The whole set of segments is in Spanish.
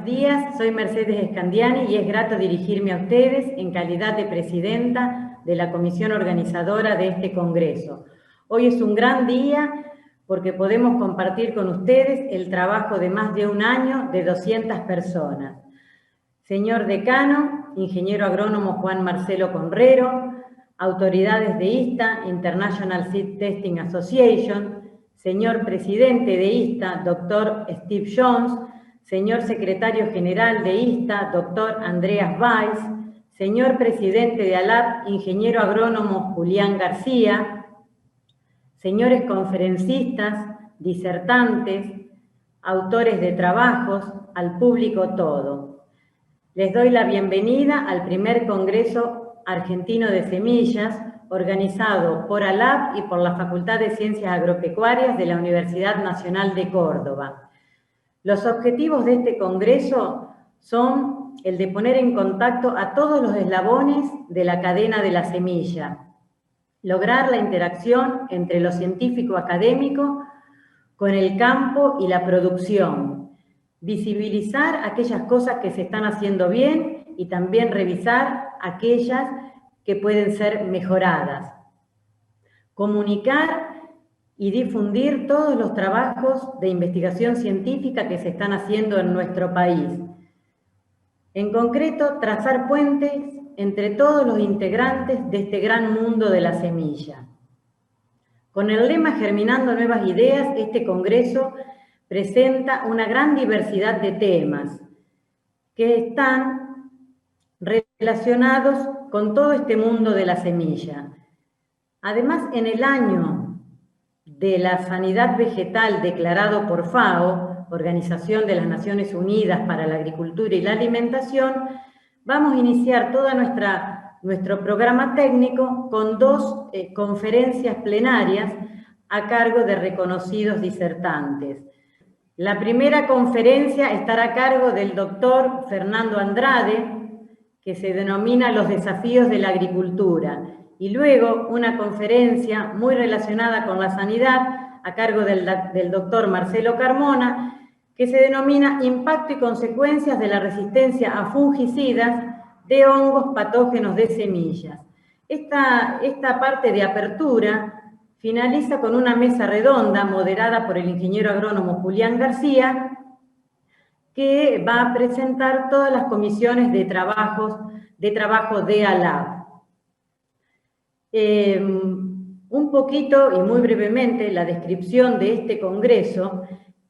buenos días. Soy Mercedes Scandiani y es grato dirigirme a ustedes en calidad de presidenta de la comisión organizadora de este congreso. Hoy es un gran día porque podemos compartir con ustedes el trabajo de más de un año de 200 personas. Señor decano, ingeniero agrónomo Juan Marcelo Conrero, autoridades de ISTA, International Seed Testing Association, señor presidente de ISTA, doctor Steve Jones, señor secretario general de ISTA, doctor Andreas Weiss, señor presidente de ALAP, ingeniero agrónomo Julián García, señores conferencistas, disertantes, autores de trabajos, al público todo. Les doy la bienvenida al primer Congreso Argentino de Semillas, organizado por ALAP y por la Facultad de Ciencias Agropecuarias de la Universidad Nacional de Córdoba. Los objetivos de este congreso son el de poner en contacto a todos los eslabones de la cadena de la semilla, lograr la interacción entre lo científico académico con el campo y la producción, visibilizar aquellas cosas que se están haciendo bien y también revisar aquellas que pueden ser mejoradas. Comunicar y difundir todos los trabajos de investigación científica que se están haciendo en nuestro país. En concreto, trazar puentes entre todos los integrantes de este gran mundo de la semilla. Con el lema Germinando Nuevas Ideas, este congreso presenta una gran diversidad de temas que están relacionados con todo este mundo de la semilla. Además, en el año de la sanidad vegetal declarado por FAO, Organización de las Naciones Unidas para la Agricultura y la Alimentación, vamos a iniciar todo nuestro programa técnico con dos conferencias plenarias a cargo de reconocidos disertantes. La primera conferencia estará a cargo del doctor Fernando Andrade, que se denomina Los desafíos de la agricultura, y luego una conferencia muy relacionada con la sanidad a cargo del doctor Marcelo Carmona, que se denomina Impacto y consecuencias de la resistencia a fungicidas de hongos patógenos de semillas. Esta parte de apertura finaliza con una mesa redonda moderada por el ingeniero agrónomo Julián García, que va a presentar todas las comisiones de trabajo de ALAP. Un poquito y muy brevemente la descripción de este congreso,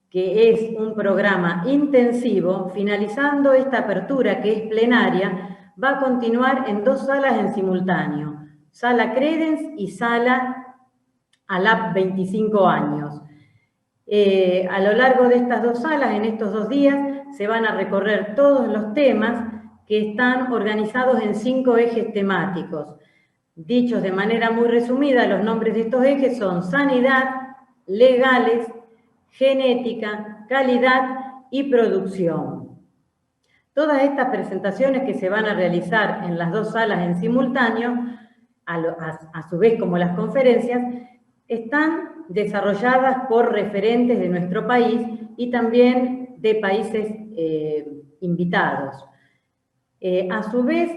que es un programa intensivo. Finalizando esta apertura, que es plenaria, va a continuar en dos salas en simultáneo, Sala Credence y Sala ALAP 25 años. A lo largo de estas dos salas, en estos 2 días, se van a recorrer todos los temas que están organizados en 5 ejes temáticos. Dichos de manera muy resumida, los nombres de estos ejes son sanidad, legales, genética, calidad y producción. Todas estas presentaciones que se van a realizar en las dos salas en simultáneo, a su vez como las conferencias, están desarrolladas por referentes de nuestro país y también de países invitados. A su vez,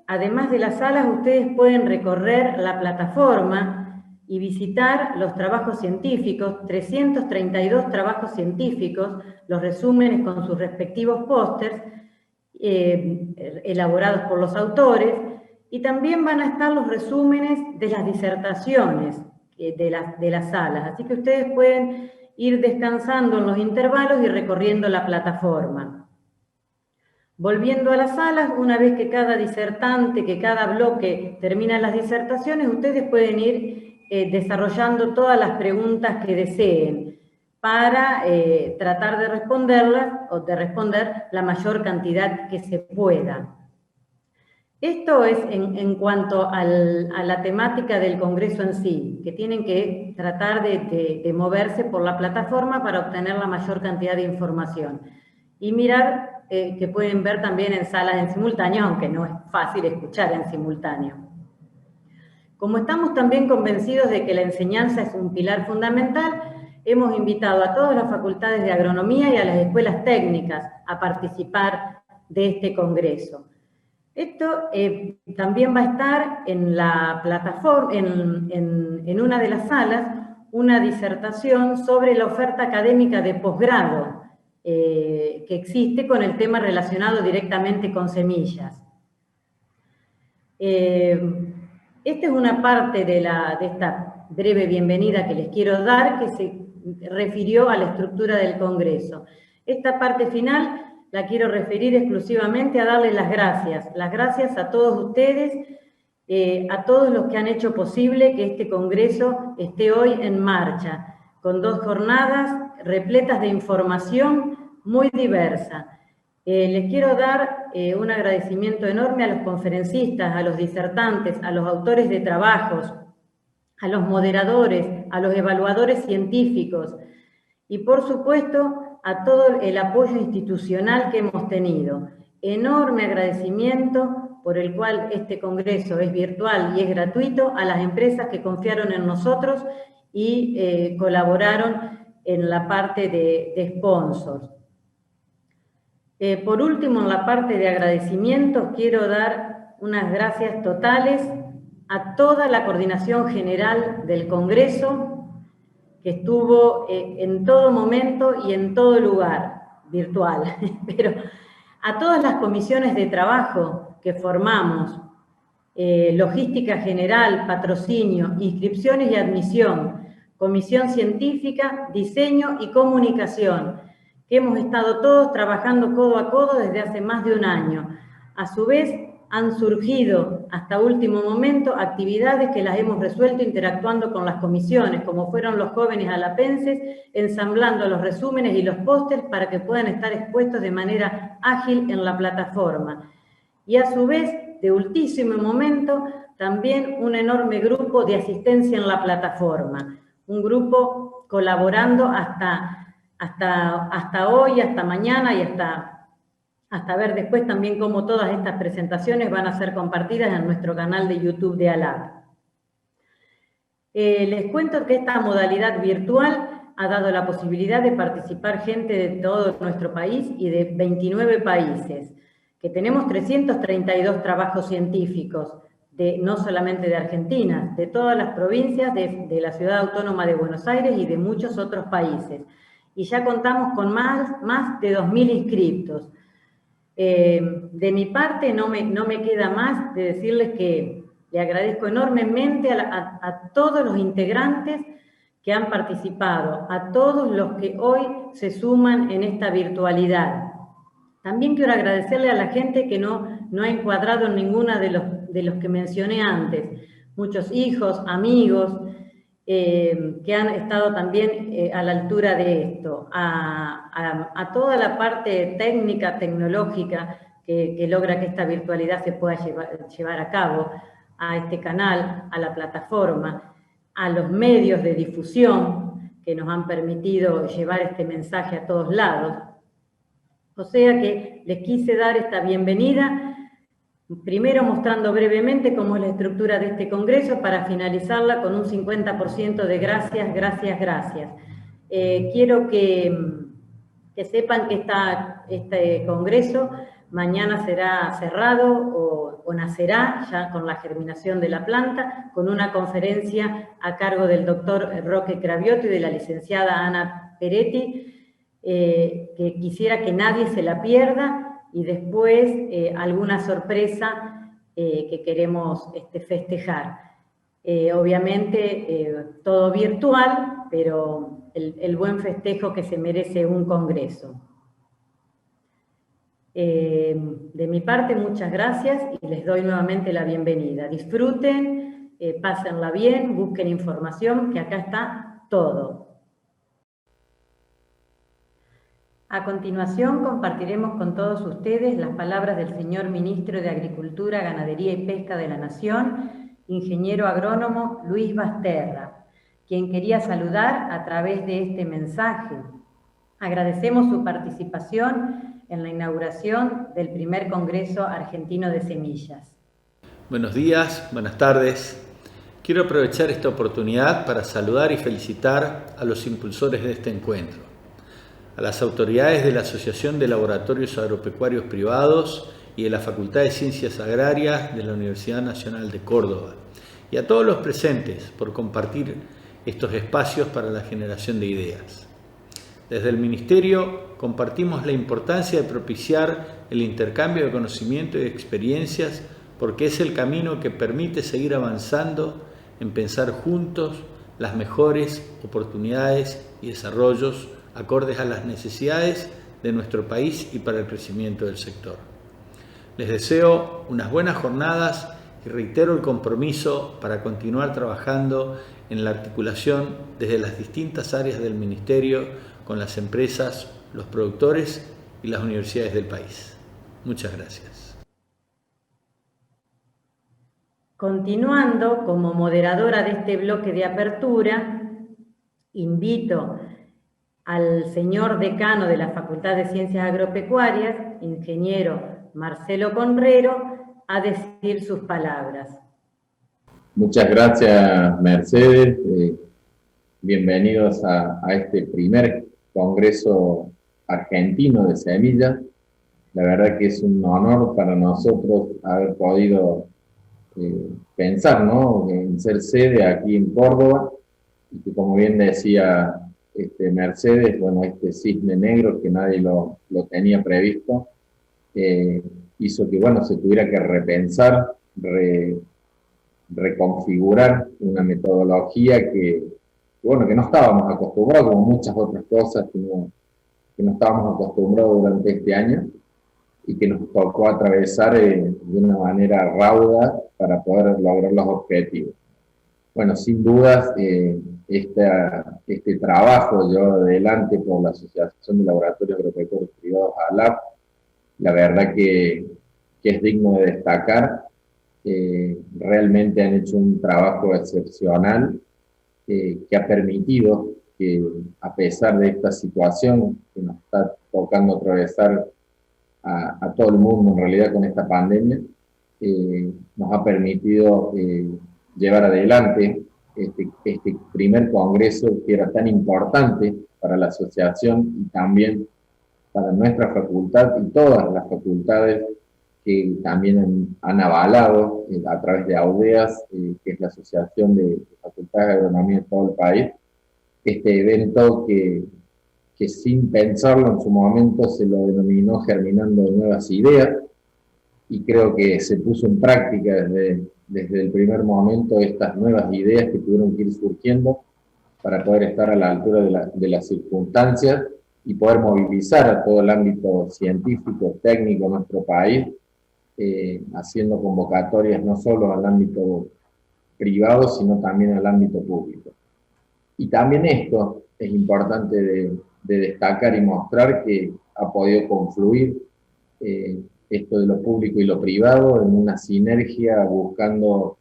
además de las salas, ustedes pueden recorrer la plataforma y visitar los trabajos científicos, 332 trabajos científicos, los resúmenes con sus respectivos pósters, elaborados por los autores, y también van a estar los resúmenes de las disertaciones de las salas. Así que ustedes pueden ir descansando en los intervalos y recorriendo la plataforma. Volviendo a las salas, una vez que cada disertante, que cada bloque termina las disertaciones, ustedes pueden ir desarrollando todas las preguntas que deseen para tratar de responderlas o de responder la mayor cantidad que se pueda. Esto es en cuanto a la temática del congreso en sí, que tienen que tratar de moverse por la plataforma para obtener la mayor cantidad de información. Y mirar que pueden ver también en salas en simultáneo, aunque no es fácil escuchar en simultáneo. Como estamos también convencidos de que la enseñanza es un pilar fundamental, hemos invitado a todas las facultades de agronomía y a las escuelas técnicas a participar de este congreso. Esto también va a estar en la plataforma, en una de las salas, una disertación sobre la oferta académica de posgrado que existe con el tema relacionado directamente con semillas. Esta es una parte de esta breve bienvenida que les quiero dar, que se refirió a la estructura del Congreso. Esta parte final la quiero referir exclusivamente a darles las gracias a todos ustedes, a todos los que han hecho posible que este Congreso esté hoy en marcha, con 2 jornadas repletas de información muy diversa. Les quiero dar un agradecimiento enorme a los conferencistas, a los disertantes, a los autores de trabajos, a los moderadores, a los evaluadores científicos y, por supuesto, a todo el apoyo institucional que hemos tenido. Enorme agradecimiento por el cual este congreso es virtual y es gratuito a las empresas que confiaron en nosotros y colaboraron en la parte de sponsors. Por último, en la parte de agradecimientos, quiero dar unas gracias totales a toda la coordinación general del Congreso, que estuvo en todo momento y en todo lugar, virtual, pero a todas las comisiones de trabajo que formamos, logística general, patrocinio, inscripciones y admisión, comisión científica, diseño y comunicación, que hemos estado todos trabajando codo a codo desde hace más de un año. A su vez, han surgido hasta último momento actividades que las hemos resuelto interactuando con las comisiones, como fueron los jóvenes alapenses, ensamblando los resúmenes y los pósters para que puedan estar expuestos de manera ágil en la plataforma. Y a su vez, de ultísimo momento, también un enorme grupo de asistencia en la plataforma, un grupo colaborando hasta hoy, hasta mañana y hasta ver después también cómo todas estas presentaciones van a ser compartidas en nuestro canal de YouTube de ALAP. Les cuento que esta modalidad virtual ha dado la posibilidad de participar gente de todo nuestro país y de 29 países, que tenemos 332 trabajos científicos, no solamente de Argentina, de todas las provincias de la Ciudad Autónoma de Buenos Aires y de muchos otros países. Y ya contamos con más de 2.000 inscriptos. De mi parte no me queda más de decirles que le agradezco enormemente a todos los integrantes que han participado, a todos los que hoy se suman en esta virtualidad. También quiero agradecerle a la gente que no ha encuadrado en ninguna de los que mencioné antes, muchos hijos, amigos, que han estado también a la altura de esto, a toda la parte técnica, tecnológica que logra que esta virtualidad se pueda llevar a cabo, a este canal, a la plataforma, a los medios de difusión que nos han permitido llevar este mensaje a todos lados. O sea que les quise dar esta bienvenida, primero mostrando brevemente cómo es la estructura de este congreso para finalizarla con un 50% de gracias, gracias, gracias. Quiero que sepan que este congreso mañana será cerrado o nacerá ya con la germinación de la planta, con una conferencia a cargo del doctor Roque Cravioto y de la licenciada Ana Peretti, que quisiera que nadie se la pierda, y después alguna sorpresa que queremos festejar. Obviamente todo virtual, pero el buen festejo que se merece un congreso. De mi parte, muchas gracias y les doy nuevamente la bienvenida. Disfruten, pásenla bien, busquen información, que acá está todo. A continuación compartiremos con todos ustedes las palabras del señor Ministro de Agricultura, Ganadería y Pesca de la Nación, ingeniero agrónomo Luis Basterra, quien quería saludar a través de este mensaje. Agradecemos su participación en la inauguración del primer Congreso Argentino de Semillas. Buenos días, buenas tardes. Quiero aprovechar esta oportunidad para saludar y felicitar a los impulsores de este encuentro, a las autoridades de la Asociación de Laboratorios Agropecuarios Privados y de la Facultad de Ciencias Agrarias de la Universidad Nacional de Córdoba, y a todos los presentes por compartir estos espacios para la generación de ideas. Desde el Ministerio compartimos la importancia de propiciar el intercambio de conocimiento y de experiencias porque es el camino que permite seguir avanzando en pensar juntos las mejores oportunidades y desarrollos acordes a las necesidades de nuestro país y para el crecimiento del sector. Les deseo unas buenas jornadas y reitero el compromiso para continuar trabajando en la articulación desde las distintas áreas del Ministerio con las empresas, los productores y las universidades del país. Muchas gracias. Continuando, como moderadora de este bloque de apertura, invito al señor decano de la Facultad de Ciencias Agropecuarias, ingeniero Marcelo Conrero, a decir sus palabras. Muchas gracias, Mercedes. Bienvenidos a este primer Congreso Argentino de Semillas. La verdad que es un honor para nosotros haber podido pensar, ¿no?, en ser sede aquí en Córdoba, y que, como bien decía Mercedes, bueno, este cisne negro que nadie lo tenía previsto, hizo que, bueno, se tuviera que repensar, reconfigurar una metodología que no estábamos acostumbrados, como muchas otras cosas que no estábamos acostumbrados durante este año, y que nos tocó atravesar de una manera rauda para poder lograr los objetivos. Bueno, sin dudas, este trabajo llevado adelante por la Asociación de Laboratorios Agropecuarios Privados, ALAP, la verdad que es digno de destacar. Realmente han hecho un trabajo excepcional que ha permitido que, a pesar de esta situación que nos está tocando atravesar a todo el mundo en realidad con esta pandemia, nos ha permitido llevar adelante este primer congreso que era tan importante para la asociación y también para nuestra facultad y todas las facultades que también han avalado a través de AUDEAS, que es la Asociación de Facultades de Agronomía de todo el país, este evento que sin pensarlo en su momento se lo denominó Germinando Nuevas Ideas, y creo que se puso en práctica desde el primer momento estas nuevas ideas que tuvieron que ir surgiendo para poder estar a la altura de las circunstancias y poder movilizar a todo el ámbito científico, técnico de nuestro país, haciendo convocatorias no solo al ámbito privado, sino también al ámbito público. Y también esto es importante de destacar y mostrar, que ha podido confluir esto de lo público y lo privado en una sinergia buscando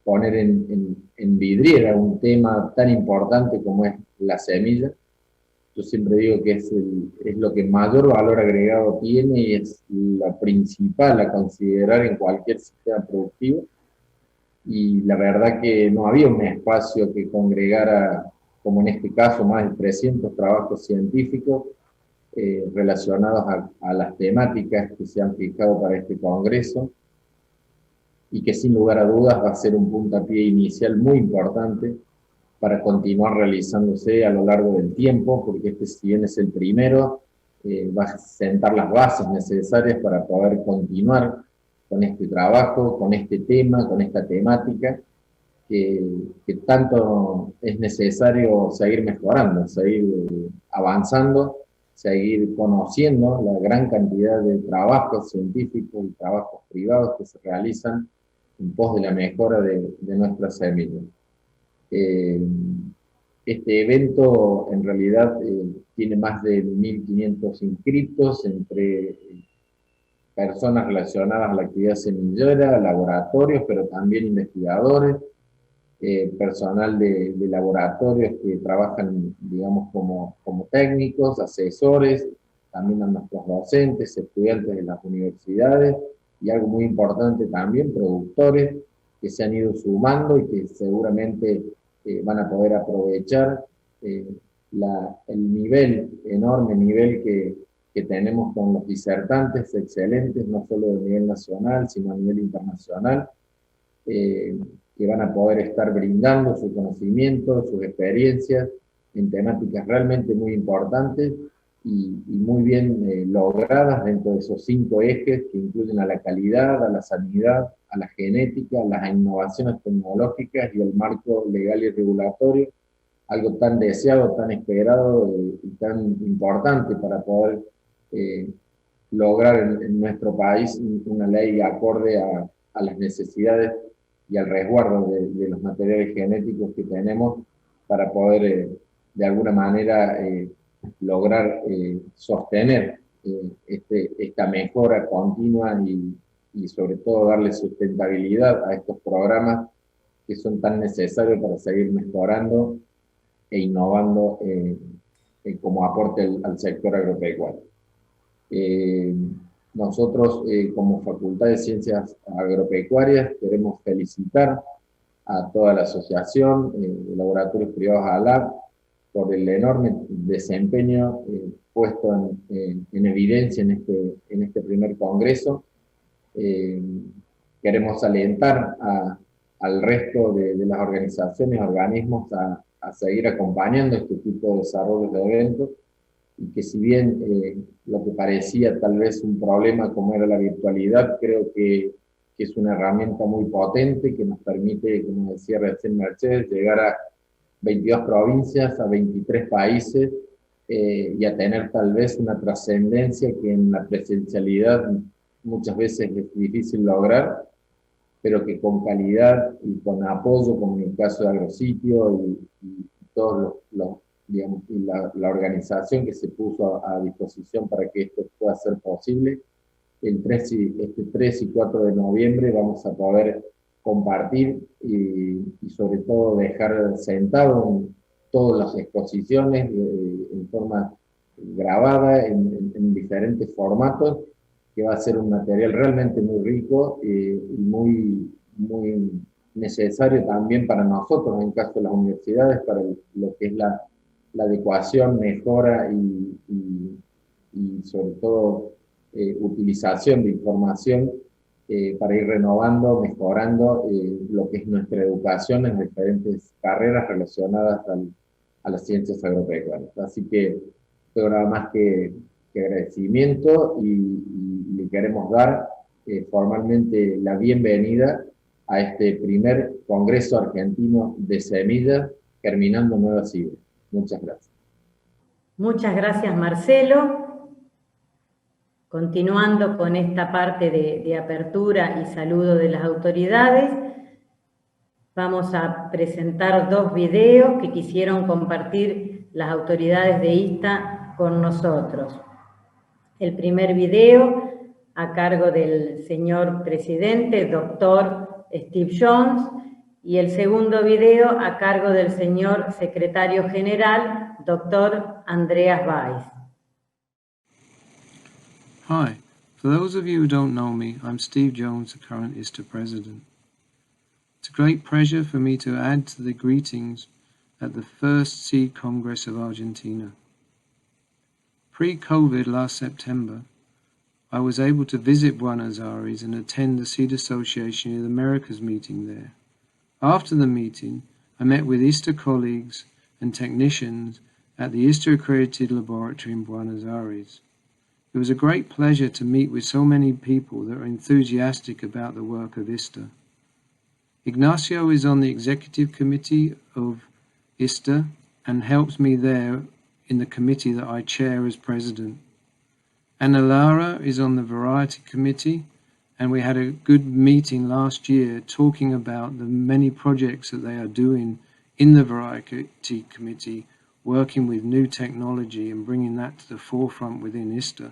poner en vidriera un tema tan importante como es la semilla. Yo siempre digo que es lo que mayor valor agregado tiene y es la principal a considerar en cualquier sistema productivo. Y la verdad que no había un espacio que congregara, como en este caso, más de 300 trabajos científicos relacionados a las temáticas que se han fijado para este congreso, y que sin lugar a dudas va a ser un puntapié inicial muy importante para continuar realizándose a lo largo del tiempo, porque este, si bien es el primero, va a sentar las bases necesarias para poder continuar con este trabajo, con este tema, con esta temática, que tanto es necesario seguir mejorando, seguir avanzando, seguir conociendo la gran cantidad de trabajos científicos y trabajos privados que se realizan en pos de la mejora de nuestras semillas. Este evento en realidad tiene más de 1.500 inscritos entre personas relacionadas a la actividad semillera, laboratorios, pero también investigadores, personal de laboratorios que trabajan, digamos, como técnicos, asesores, también a nuestros docentes, estudiantes de las universidades, y algo muy importante también, productores, que se han ido sumando y que seguramente van a poder aprovechar el enorme nivel que tenemos con los disertantes excelentes, no solo a nivel nacional, sino a nivel internacional, que van a poder estar brindando su conocimiento, sus experiencias en temáticas realmente muy importantes y muy bien logradas dentro de esos 5 ejes que incluyen a la calidad, a la sanidad, a la genética, a las innovaciones tecnológicas y el marco legal y regulatorio, algo tan deseado, tan esperado y tan importante para poder lograr en nuestro país una ley acorde a las necesidades y al resguardo de los materiales genéticos que tenemos para poder de alguna manera lograr sostener esta mejora continua y sobre todo darle sustentabilidad a estos programas que son tan necesarios para seguir mejorando e innovando como aporte al sector agropecuario. Nosotros, como Facultad de Ciencias Agropecuarias, queremos felicitar a toda la asociación de laboratorios privados ALAB por el enorme desempeño puesto en evidencia en este primer congreso. Queremos alentar al resto de las organizaciones, organismos a seguir acompañando este tipo de desarrollos de eventos, y que si bien lo que parecía tal vez un problema como era la virtualidad, creo que es una herramienta muy potente que nos permite, como decía recién Mercedes, llegar a 22 provincias, a 23 países y a tener tal vez una trascendencia que en la presencialidad muchas veces es difícil lograr, pero que con calidad y con apoyo, como en el caso de Agrositio y todos digamos, y la organización que se puso a disposición para que esto pueda ser posible, este 3 y 4 de noviembre vamos a poder compartir y sobre todo dejar sentado en todas las exposiciones en forma grabada, en diferentes formatos, que va a ser un material realmente muy rico y muy necesario también para nosotros, en caso de las universidades, para lo que es la adecuación, mejora y sobre todo utilización de información para ir renovando, mejorando lo que es nuestra educación en diferentes carreras relacionadas a las ciencias agropecuarias. Así que tengo nada más que agradecimiento y le queremos dar formalmente la bienvenida a este primer Congreso Argentino de Semillas, Germinando Nuevas Ideas. Muchas gracias. Muchas gracias, Marcelo. Continuando con esta parte de apertura y saludo de las autoridades, vamos a presentar 2 videos que quisieron compartir las autoridades de ISTA con nosotros. El primer video a cargo del señor presidente, doctor Steve Jones, y el segundo video a cargo del señor secretario general, doctor Andreas Weiss. Hi, for those of you who don't know me, I'm Steve Jones, the current ISTA president. It's a great pleasure for me to add to the greetings at the first Seed Congress of Argentina. Pre-COVID last September, I was able to visit Buenos Aires and attend the Seed Association of the Americas meeting there. After the meeting, I met with ISTA colleagues and technicians at the ISTA accredited laboratory in Buenos Aires. It was a great pleasure to meet with so many people that are enthusiastic about the work of ISTA. Ignacio is on the executive committee of ISTA and helps me there in the committee that I chair as president. Ana Lara is on the variety committee, and we had a good meeting last year talking about the many projects that they are doing in the variety committee, working with new technology and bringing that to the forefront within ISTA.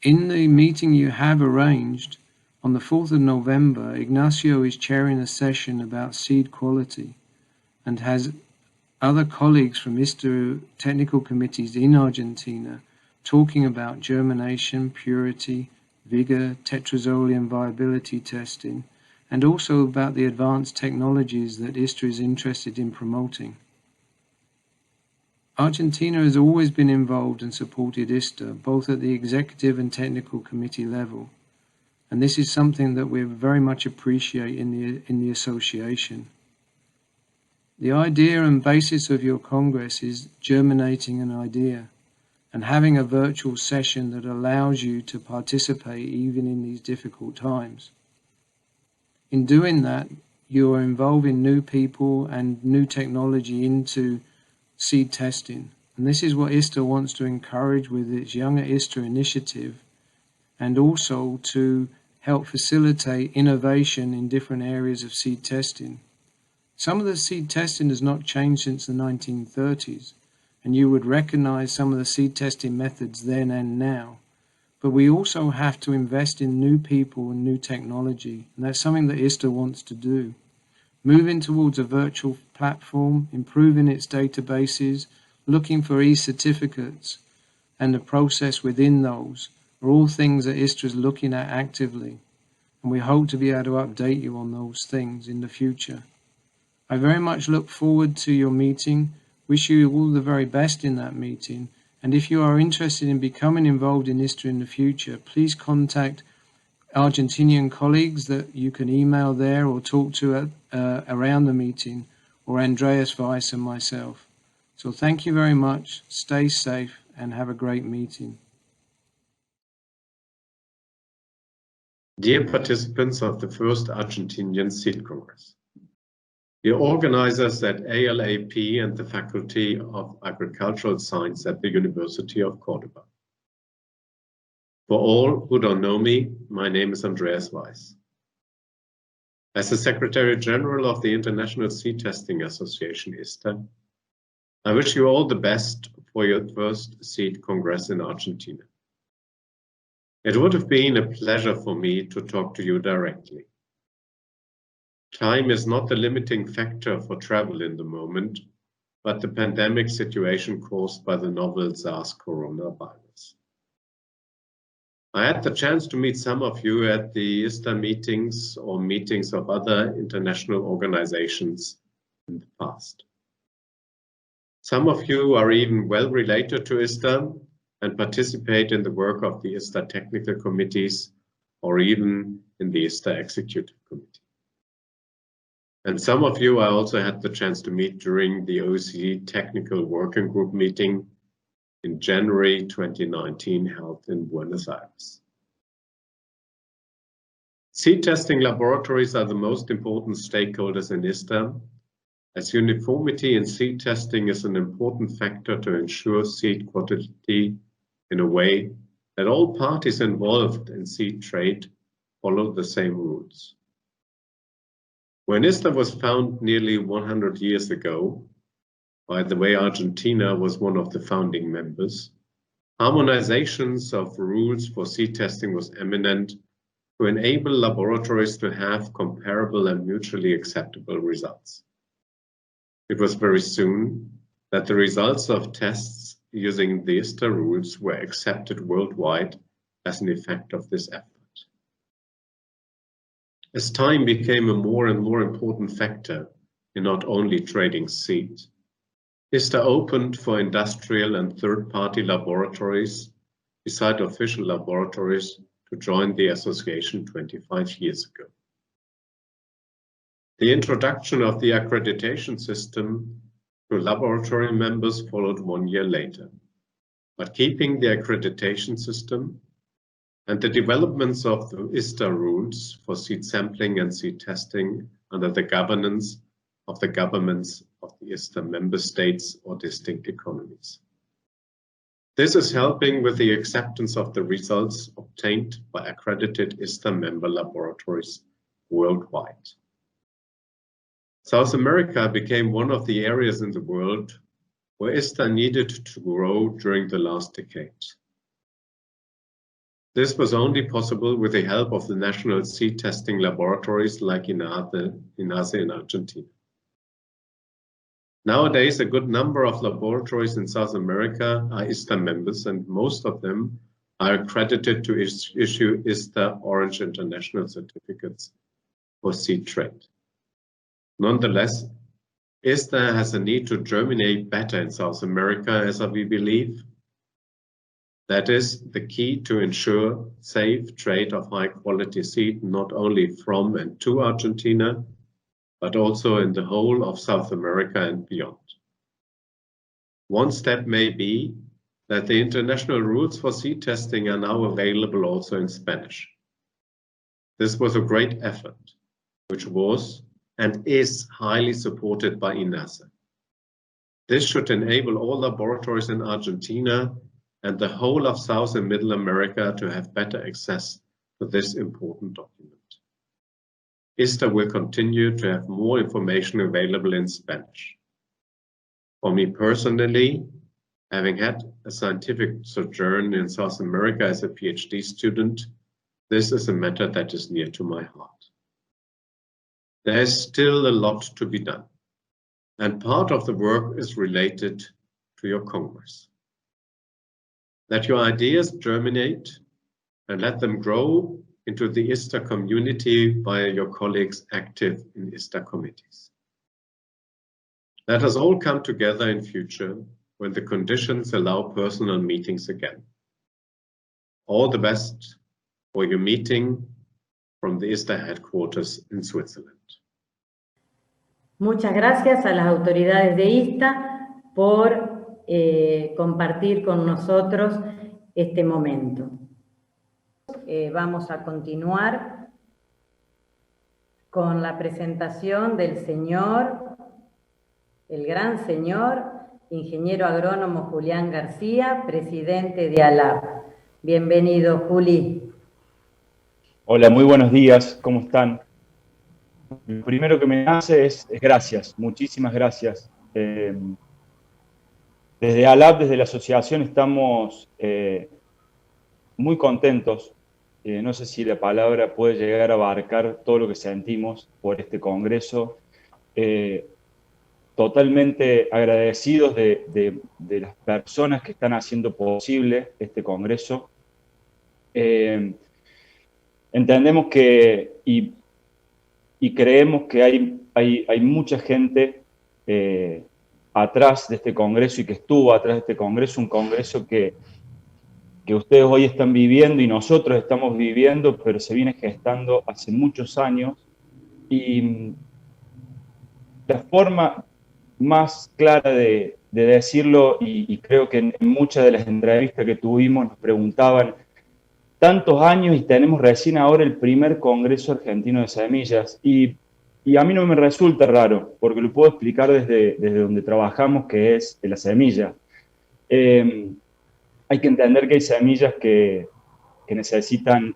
In the meeting you have arranged, on the 4th of November, Ignacio is chairing a session about seed quality and has other colleagues from ISTA technical committees in Argentina talking about germination, purity, vigor, tetrazolium viability testing, and also about the advanced technologies that ISTA is interested in promoting. Argentina has always been involved and supported ISTA, both at the executive and technical committee level, and this is something that we very much appreciate in the association. The idea and basis of your Congress is germinating an idea and having a virtual session that allows you to participate even in these difficult times. In doing that, you are involving new people and new technology into seed testing. And this is what ISTA wants to encourage with its Younger ISTA initiative, and also to help facilitate innovation in different areas of seed testing. Some of the seed testing has not changed since the 1930s, and you would recognize some of the seed testing methods then and now. But we also have to invest in new people and new technology, and that's something that ISTA wants to do. Moving towards a virtual platform, improving its databases, looking for e-certificates, and the process within those are all things that ISTA is looking at actively, and we hope to be able to update you on those things in the future. I very much look forward to your meeting, wish you all the very best in that meeting, and if you are interested in becoming involved in ISTA in the future, please contact Argentinian colleagues that you can email there or talk to around the meeting, or Andreas Weiss and myself. So thank you very much, stay safe, and have a great meeting. Dear participants of the first Argentinian Seed Congress, the organizers at ALAP and the Faculty of Agricultural Science at the University of Cordoba. For all who don't know me, my name is Andreas Weiss. As the Secretary General of the International Seed Testing Association, ISTA, I wish you all the best for your first Seed Congress in Argentina. It would have been a pleasure for me to talk to you directly. Time is not the limiting factor for travel in the moment, but the pandemic situation caused by the novel SARS coronavirus. I had the chance to meet some of you at the ISTA meetings or meetings of other international organizations in the past. Some of you are even well related to ISTA and participate in the work of the ISTA technical committees or even in the ISTA executive committee. And some of you I also had the chance to meet during the OECD Technical Working Group meeting in January 2019 held in Buenos Aires. Seed testing laboratories are the most important stakeholders in ISTA, as uniformity in seed testing is an important factor to ensure seed quality in a way that all parties involved in seed trade follow the same rules. When ISTA was founded nearly 100 years ago, by the way, Argentina was one of the founding members, harmonizations of rules for seed testing was eminent to enable laboratories to have comparable and mutually acceptable results. It was very soon that the results of tests using the ISTA rules were accepted worldwide as an effect of this effort. As time became a more and more important factor in not only trading seed, ISTA opened for industrial and third-party laboratories, beside official laboratories, to join the association 25 years ago. The introduction of the accreditation system to laboratory members followed 1 year later. But keeping the accreditation system and the developments of the ISTA rules for seed sampling and seed testing under the governance of the governments of the ISTA member states or distinct economies. This is helping with the acceptance of the results obtained by accredited ISTA member laboratories worldwide. South America became one of the areas in the world where ISTA needed to grow during the last decade. This was only possible with the help of the national seed testing laboratories like INASE in Argentina. Nowadays, a good number of laboratories in South America are ISTA members, and most of them are accredited to issue ISTA Orange International certificates for seed trade. Nonetheless, ISTA has a need to germinate better in South America, as we believe. That is the key to ensure safe trade of high-quality seed, not only from and to Argentina, but also in the whole of South America and beyond. One step may be that the international rules for seed testing are now available also in Spanish. This was a great effort, which was and is highly supported by INASE. This should enable all laboratories in Argentina and the whole of South and Middle America to have better access to this important document. ISTA will continue to have more information available in Spanish. For me personally, having had a scientific sojourn in South America as a PhD student, this is a matter that is near to my heart. There is still a lot to be done, and part of the work is related to your Congress. Let your ideas germinate and let them grow into the ISTA community via your colleagues active in ISTA committees. Let us all come together in future when the conditions allow personal meetings again. All the best for your meeting from the ISTA headquarters in Switzerland. Muchas gracias a las autoridades de ISTA por compartir con nosotros este momento. Vamos a continuar con la presentación del señor, el gran señor, ingeniero agrónomo Julián García, presidente de ALAP. Bienvenido, Juli. Hola, muy buenos días, ¿cómo están? Lo primero que me hace es gracias, muchísimas gracias. Desde ALAP, desde la asociación, estamos muy contentos. No sé si la palabra puede llegar a abarcar todo lo que sentimos por este congreso. Totalmente agradecidos de las personas que están haciendo posible este congreso. Entendemos que y creemos que hay mucha gente atrás de este congreso y que estuvo atrás de este congreso, un congreso que ustedes hoy están viviendo y nosotros estamos viviendo, pero se viene gestando hace muchos años. Y la forma más clara de decirlo, y creo que en muchas de las entrevistas que tuvimos nos preguntaban, tantos años y tenemos recién ahora el primer Congreso Argentino de Semillas, y a mí no me resulta raro, porque lo puedo explicar desde donde trabajamos, que es de la semilla. Hay que entender que hay semillas que necesitan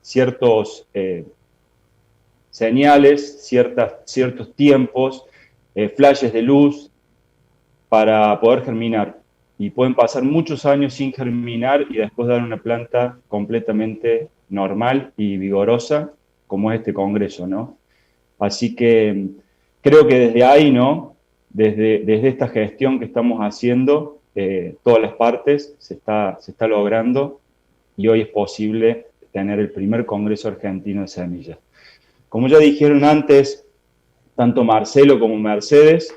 ciertos señales, ciertos tiempos, flashes de luz para poder germinar. Y pueden pasar muchos años sin germinar y después dar una planta completamente normal y vigorosa, como es este congreso, ¿no? Así que creo que desde ahí, ¿no? Desde esta gestión que estamos haciendo, todas las partes se está logrando, y hoy es posible tener el primer Congreso Argentino de Semillas. Como ya dijeron antes, tanto Marcelo como Mercedes,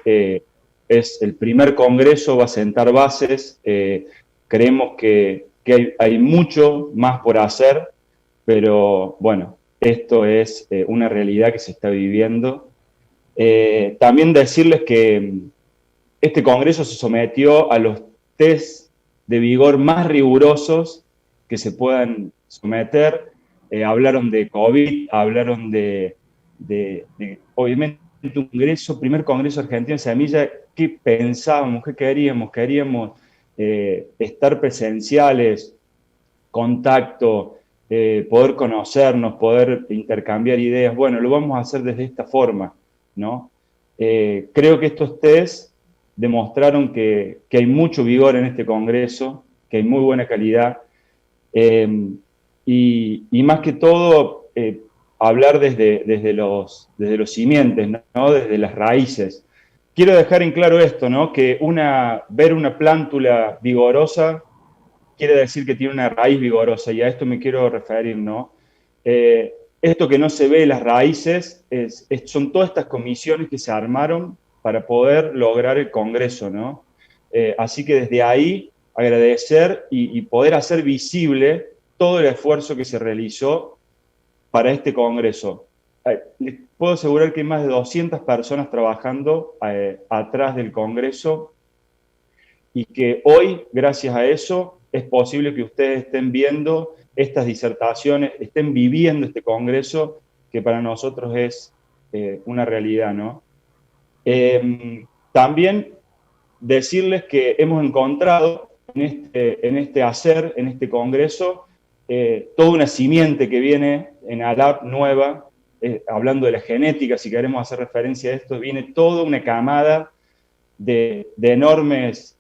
es el primer congreso, va a sentar bases. Creemos que hay mucho más por hacer, pero bueno, esto es una realidad que se está viviendo. También decirles que este congreso se sometió a los test de vigor más rigurosos que se puedan someter. Hablaron de COVID, hablaron de obviamente, un primer congreso argentino de semilla. ¿Qué pensábamos? ¿Qué queríamos? Queríamos estar presenciales, contacto, poder conocernos, poder intercambiar ideas. Bueno, lo vamos a hacer desde esta forma, ¿no? Creo que estos test demostraron que hay mucho vigor en este congreso, que hay muy buena calidad, y más que todo hablar desde los simientes, ¿no? Desde las raíces. Quiero dejar en claro esto, ¿no? Que ver una plántula vigorosa quiere decir que tiene una raíz vigorosa, y a esto me quiero referir, ¿no? esto que no se ve, las raíces, son todas estas comisiones que se armaron para poder lograr el Congreso, ¿no? Así que desde ahí agradecer y poder hacer visible todo el esfuerzo que se realizó para este Congreso. Les puedo asegurar que hay más de 200 personas trabajando atrás del Congreso y que hoy, gracias a eso, es posible que ustedes estén viendo estas disertaciones, estén viviendo este Congreso, que para nosotros es una realidad, ¿no? También decirles que hemos encontrado en este Congreso, toda una simiente que viene en ALAP nueva, hablando de la genética, si queremos hacer referencia a esto, viene toda una camada de enormes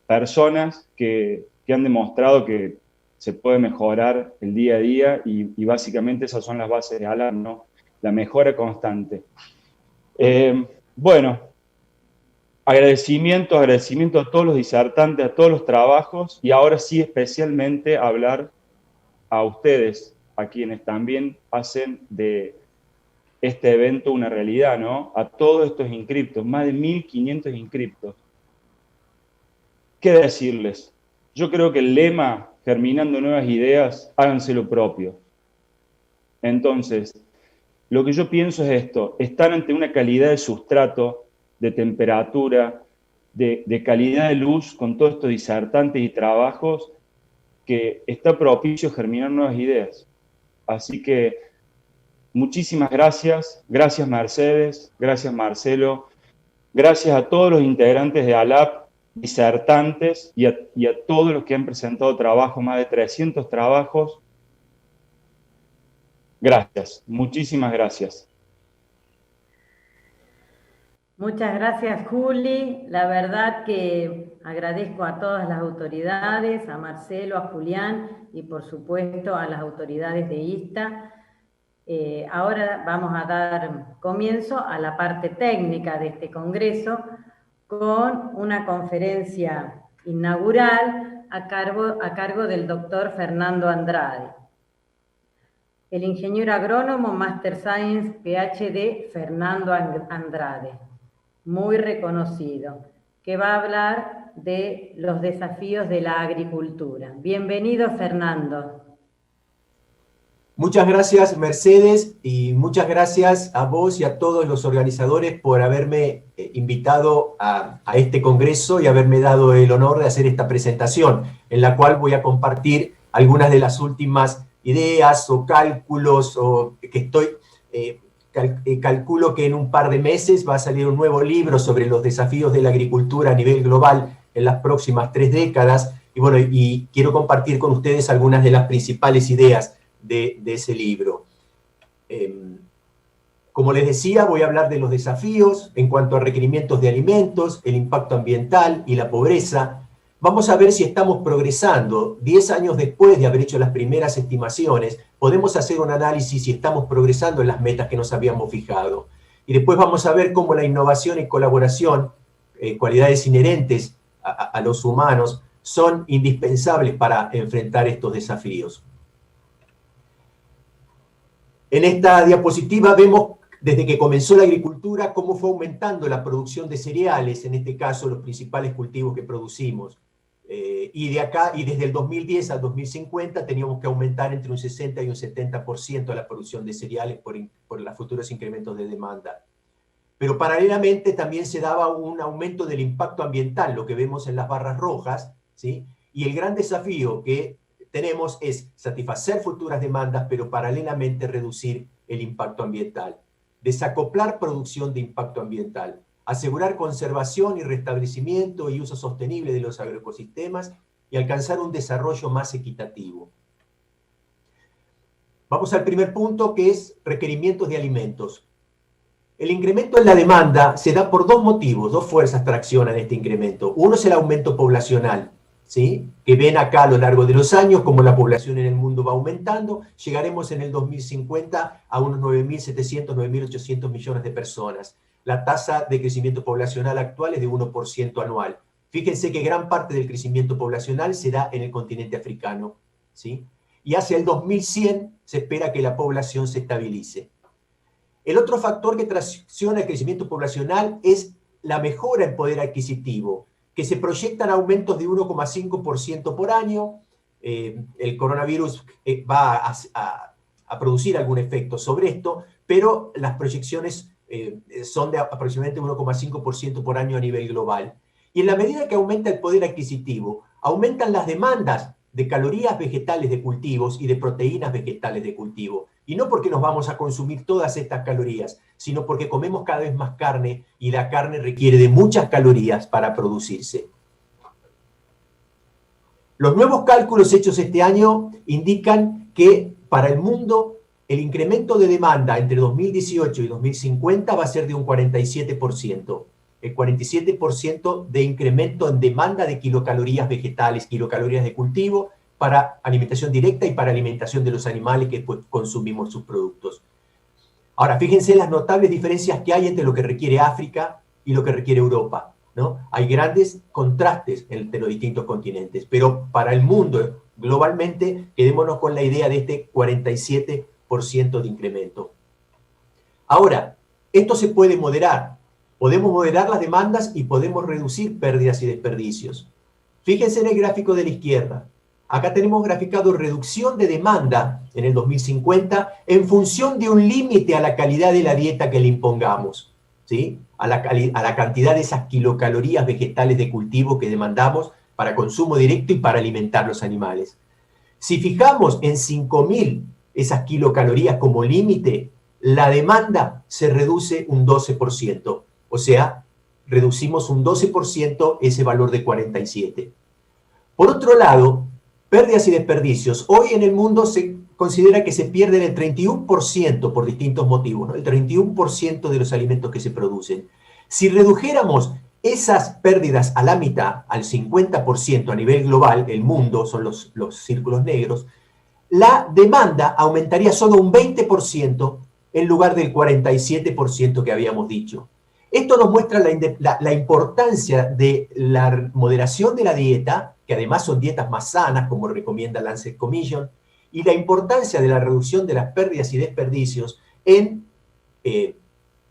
personas que han demostrado que se puede mejorar el día a día y básicamente esas son las bases de ALAP, ¿no? La mejora constante. Bueno, agradecimiento a todos los disertantes, a todos los trabajos y ahora sí especialmente hablar a ustedes, a quienes también hacen de este evento una realidad, ¿no? A todos estos inscriptos, más de 1.500 inscriptos. ¿Qué decirles? Yo creo que el lema, germinando nuevas ideas, háganse lo propio. Entonces, lo que yo pienso es esto, están ante una calidad de sustrato, de temperatura, de calidad de luz, con todos estos disertantes y trabajos, que está propicio a germinar nuevas ideas. Así que muchísimas gracias, gracias Mercedes, gracias Marcelo, gracias a todos los integrantes de ALAP, disertantes y a todos los que han presentado trabajos, más de 300 trabajos. Gracias, muchísimas gracias. Muchas gracias, Juli. La verdad que agradezco a todas las autoridades, a Marcelo, a Julián y por supuesto a las autoridades de ISTA. Ahora vamos a dar comienzo a la parte técnica de este congreso con una conferencia inaugural a cargo del doctor Fernando Andrade. El ingeniero agrónomo Master Science PhD Fernando Andrade, muy reconocido, que va a hablar de los desafíos de la agricultura. Bienvenido, Fernando. Muchas gracias, Mercedes, y muchas gracias a vos y a todos los organizadores por haberme invitado a este congreso y haberme dado el honor de hacer esta presentación, en la cual voy a compartir algunas de las últimas ideas o cálculos que calculo que en un par de meses va a salir un nuevo libro sobre los desafíos de la agricultura a nivel global en las próximas 3 décadas. Y bueno, y quiero compartir con ustedes algunas de las principales ideas de ese libro. Como les decía, voy a hablar de los desafíos en cuanto a requerimientos de alimentos, el impacto ambiental y la pobreza. Vamos a ver si estamos progresando. 10 años después de haber hecho las primeras estimaciones, podemos hacer un análisis si estamos progresando en las metas que nos habíamos fijado. Y después vamos a ver cómo la innovación y colaboración, cualidades inherentes a los humanos, son indispensables para enfrentar estos desafíos. En esta diapositiva vemos desde que comenzó la agricultura cómo fue aumentando la producción de cereales, en este caso los principales cultivos que producimos. Y desde el 2010 al 2050 teníamos que aumentar entre un 60 y un 70% la producción de cereales por los futuros incrementos de demanda. Pero paralelamente también se daba un aumento del impacto ambiental, lo que vemos en las barras rojas, ¿sí? Y el gran desafío que tenemos es satisfacer futuras demandas, pero paralelamente reducir el impacto ambiental. Desacoplar producción de impacto ambiental. Asegurar conservación y restablecimiento y uso sostenible de los agroecosistemas y alcanzar un desarrollo más equitativo. Vamos al primer punto, que es requerimientos de alimentos. El incremento en la demanda se da por 2 motivos, 2 fuerzas traccionan este incremento. Uno es el aumento poblacional, ¿sí? Que ven acá a lo largo de los años como la población en el mundo va aumentando. Llegaremos en el 2050 a unos 9.700, 9.800 millones de personas. La tasa de crecimiento poblacional actual es de 1% anual. Fíjense que gran parte del crecimiento poblacional se da en el continente africano, ¿sí? y hacia el 2100 se espera que la población se estabilice. El otro factor que tracciona el crecimiento poblacional es la mejora en poder adquisitivo, que se proyectan aumentos de 1,5% por año. El coronavirus va a producir algún efecto sobre esto, pero las proyecciones son de aproximadamente 1,5% por año a nivel global. Y en la medida que aumenta el poder adquisitivo, aumentan las demandas de calorías vegetales de cultivos y de proteínas vegetales de cultivo. Y no porque nos vamos a consumir todas estas calorías, sino porque comemos cada vez más carne y la carne requiere de muchas calorías para producirse. Los nuevos cálculos hechos este año indican que para el mundo el incremento de demanda entre 2018 y 2050 va a ser de un 47%. El 47% de incremento en demanda de kilocalorías vegetales, kilocalorías de cultivo, para alimentación directa y para alimentación de los animales que pues, consumimos sus productos. Ahora, fíjense las notables diferencias que hay entre lo que requiere África y lo que requiere Europa, ¿no? Hay grandes contrastes entre los distintos continentes, pero para el mundo, globalmente, quedémonos con la idea de este 47% de incremento. Ahora, esto se puede moderar. Podemos moderar las demandas y podemos reducir pérdidas y desperdicios. Fíjense en el gráfico de la izquierda. Acá tenemos graficado reducción de demanda en el 2050 en función de un límite a la calidad de la dieta que le impongamos, ¿sí? A la cantidad de esas kilocalorías vegetales de cultivo que demandamos para consumo directo y para alimentar los animales. Si fijamos en 5.000 esas kilocalorías como límite, la demanda se reduce un 12%. O sea, reducimos un 12% ese valor de 47. Por otro lado, pérdidas y desperdicios. Hoy en el mundo se considera que se pierden el 31% por distintos motivos, ¿no? El 31% de los alimentos que se producen. Si redujéramos esas pérdidas a la mitad, al 50% a nivel global, el mundo, son los círculos negros, la demanda aumentaría solo un 20% en lugar del 47% que habíamos dicho. Esto nos muestra la importancia de la moderación de la dieta, que además son dietas más sanas, como recomienda Lancet Commission, y la importancia de la reducción de las pérdidas y desperdicios en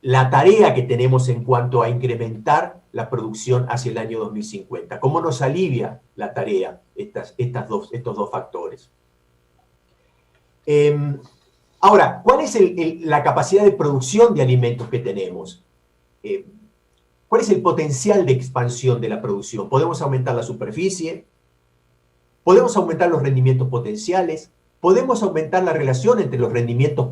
la tarea que tenemos en cuanto a incrementar la producción hacia el año 2050. ¿Cómo nos alivia la tarea estos dos factores? Ahora, ¿cuál es la capacidad de producción de alimentos que tenemos? ¿Cuál es el potencial de expansión de la producción? ¿Podemos aumentar la superficie? ¿Podemos aumentar los rendimientos potenciales? ¿Podemos aumentar la relación entre los rendimientos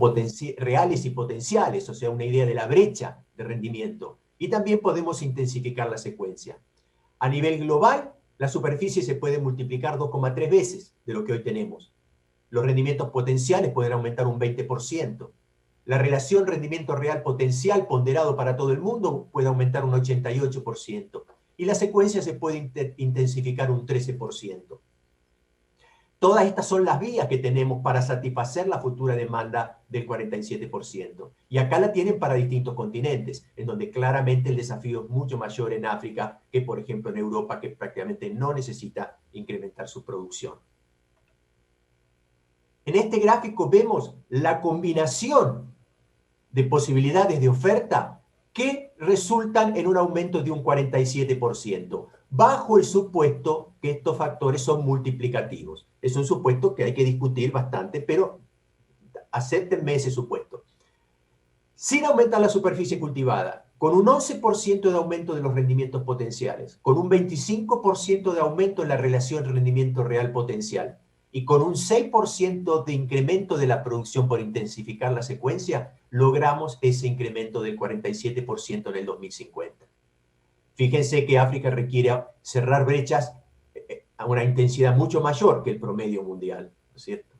reales y potenciales? O sea, una idea de la brecha de rendimiento. Y también podemos intensificar la secuencia. A nivel global, la superficie se puede multiplicar 2,3 veces de lo que hoy tenemos. Los rendimientos potenciales pueden aumentar un 20%. La relación rendimiento real potencial ponderado para todo el mundo puede aumentar un 88%. Y la secuencia se puede intensificar un 13%. Todas estas son las vías que tenemos para satisfacer la futura demanda del 47%. Y acá la tienen para distintos continentes, en donde claramente el desafío es mucho mayor en África que, por ejemplo, en Europa, que prácticamente no necesita incrementar su producción. En este gráfico vemos la combinación de posibilidades de oferta que resultan en un aumento de un 47%, bajo el supuesto que estos factores son multiplicativos. Es un supuesto que hay que discutir bastante, pero acéptenme ese supuesto. Sin aumentar la superficie cultivada, con un 11% de aumento de los rendimientos potenciales, con un 25% de aumento en la relación rendimiento real potencial, y con un 6% de incremento de la producción por intensificar la secuencia, logramos ese incremento del 47% en el 2050. Fíjense que África requiere cerrar brechas a una intensidad mucho mayor que el promedio mundial, ¿no es cierto?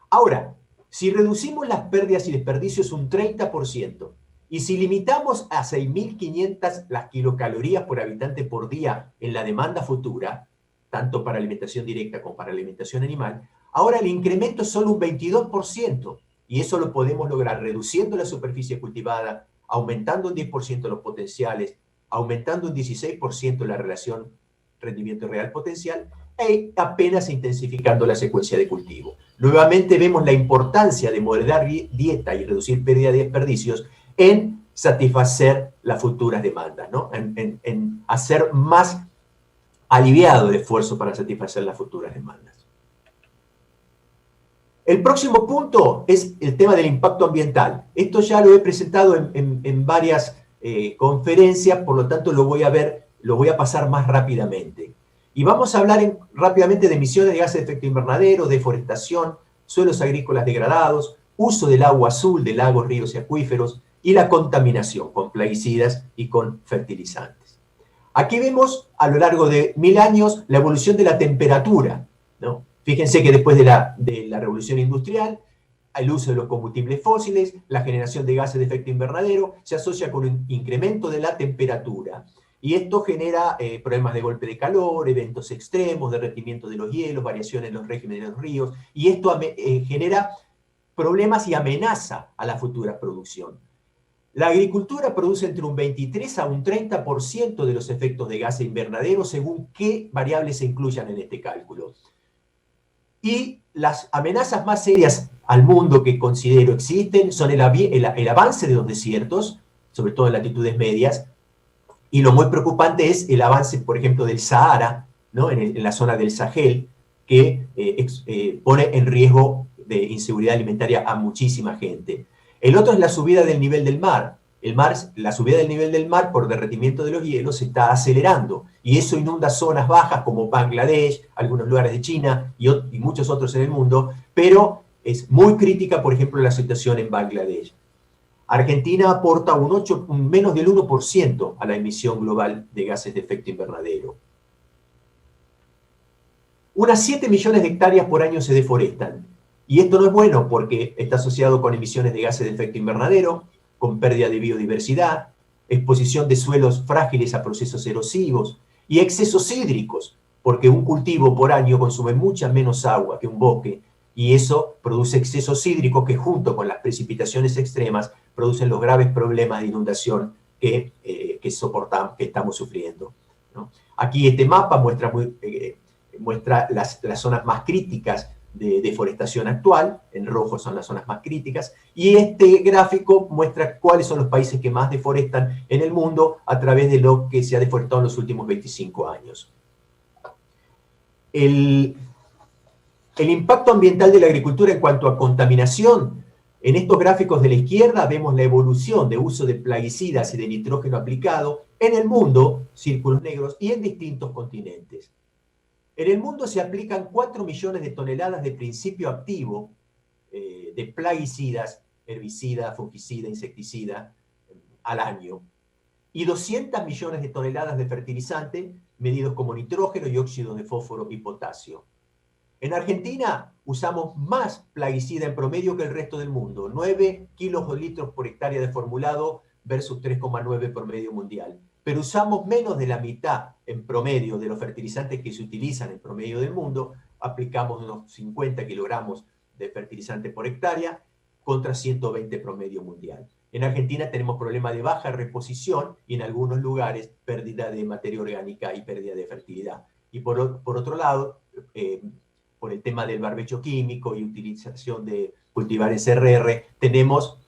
Ahora, si reducimos las pérdidas y desperdicios un 30%, y si limitamos a 6.500 las kilocalorías por habitante por día en la demanda futura, tanto para alimentación directa como para alimentación animal, ahora el incremento es solo un 22%, y eso lo podemos lograr reduciendo la superficie cultivada, aumentando un 10% los potenciales, aumentando un 16% la relación rendimiento real potencial, e apenas intensificando la secuencia de cultivo. Nuevamente vemos la importancia de moderar dieta y reducir pérdida de desperdicios en satisfacer las futuras demandas, ¿no? En hacer más aliviado el esfuerzo para satisfacer las futuras demandas. El próximo punto es el tema del impacto ambiental. Esto ya lo he presentado en varias conferencias, por lo tanto lo voy a pasar más rápidamente. Y vamos a hablar rápidamente de emisiones de gases de efecto invernadero, deforestación, suelos agrícolas degradados, uso del agua azul de lagos, ríos y acuíferos, y la contaminación con plaguicidas y con fertilizantes. Aquí vemos a lo largo de 1000 años la evolución de la temperatura, ¿no? Fíjense que después de la revolución industrial, el uso de los combustibles fósiles, la generación de gases de efecto invernadero, se asocia con un incremento de la temperatura. Y esto genera problemas de golpe de calor, eventos extremos, derretimiento de los hielos, variaciones en los regímenes de los ríos, y esto genera problemas y amenaza a la futura producción. La agricultura produce entre un 23 a un 30% de los efectos de gases invernadero según qué variables se incluyan en este cálculo. Y las amenazas más serias al mundo que considero existen son el avance de los desiertos, sobre todo en latitudes medias, y lo muy preocupante es el avance, por ejemplo, del Sahara, ¿no? en la zona del Sahel, que pone en riesgo de inseguridad alimentaria a muchísima gente. El otro es la subida del nivel del mar. La subida del nivel del mar por derretimiento de los hielos se está acelerando y eso inunda zonas bajas como Bangladesh, algunos lugares de China y muchos otros en el mundo, pero es muy crítica, por ejemplo, la situación en Bangladesh. Argentina aporta un menos del 1% a la emisión global de gases de efecto invernadero. Unas 7 millones de hectáreas por año se deforestan. Y esto no es bueno porque está asociado con emisiones de gases de efecto invernadero, con pérdida de biodiversidad, exposición de suelos frágiles a procesos erosivos y excesos hídricos, porque un cultivo por año consume mucha menos agua que un bosque y eso produce excesos hídricos que junto con las precipitaciones extremas producen los graves problemas de inundación que estamos sufriendo, ¿no? Aquí este mapa muestra las zonas más críticas de deforestación actual, en rojo son las zonas más críticas, y este gráfico muestra cuáles son los países que más deforestan en el mundo a través de lo que se ha deforestado en los últimos 25 años. El impacto ambiental de la agricultura en cuanto a contaminación, en estos gráficos de la izquierda vemos la evolución de uso de plaguicidas y de nitrógeno aplicado en el mundo, círculos negros, y en distintos continentes. En el mundo se aplican 4 millones de toneladas de principio activo de plaguicidas, herbicida, fungicida, insecticida al año y 200 millones de toneladas de fertilizante medidos como nitrógeno y óxido de fósforo y potasio. En Argentina usamos más plaguicida en promedio que el resto del mundo, 9 kilos o litros por hectárea de formulado versus 3,9 promedio mundial. Pero usamos menos de la mitad en promedio de los fertilizantes que se utilizan en promedio del mundo, aplicamos unos 50 kilogramos de fertilizante por hectárea contra 120 promedio mundial. En Argentina tenemos problemas de baja reposición y en algunos lugares pérdida de materia orgánica y pérdida de fertilidad. Y por otro lado, por el tema del barbecho químico y utilización de cultivar en CRR, tenemos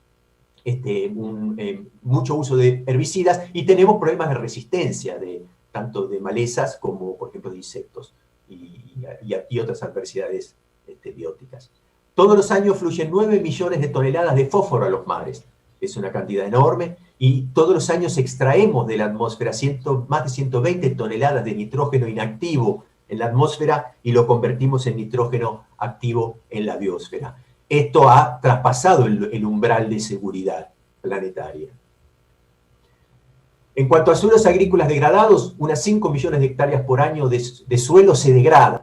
mucho uso de herbicidas y tenemos problemas de resistencia, tanto de malezas como, por ejemplo, de insectos y otras adversidades bióticas. Todos los años fluyen 9 millones de toneladas de fósforo a los mares. Es una cantidad enorme y todos los años extraemos de la atmósfera más de 120 toneladas de nitrógeno inactivo en la atmósfera y lo convertimos en nitrógeno activo en la biosfera. Esto ha traspasado el umbral de seguridad planetaria. En cuanto a suelos agrícolas degradados, unas 5 millones de hectáreas por año de suelo se degradan.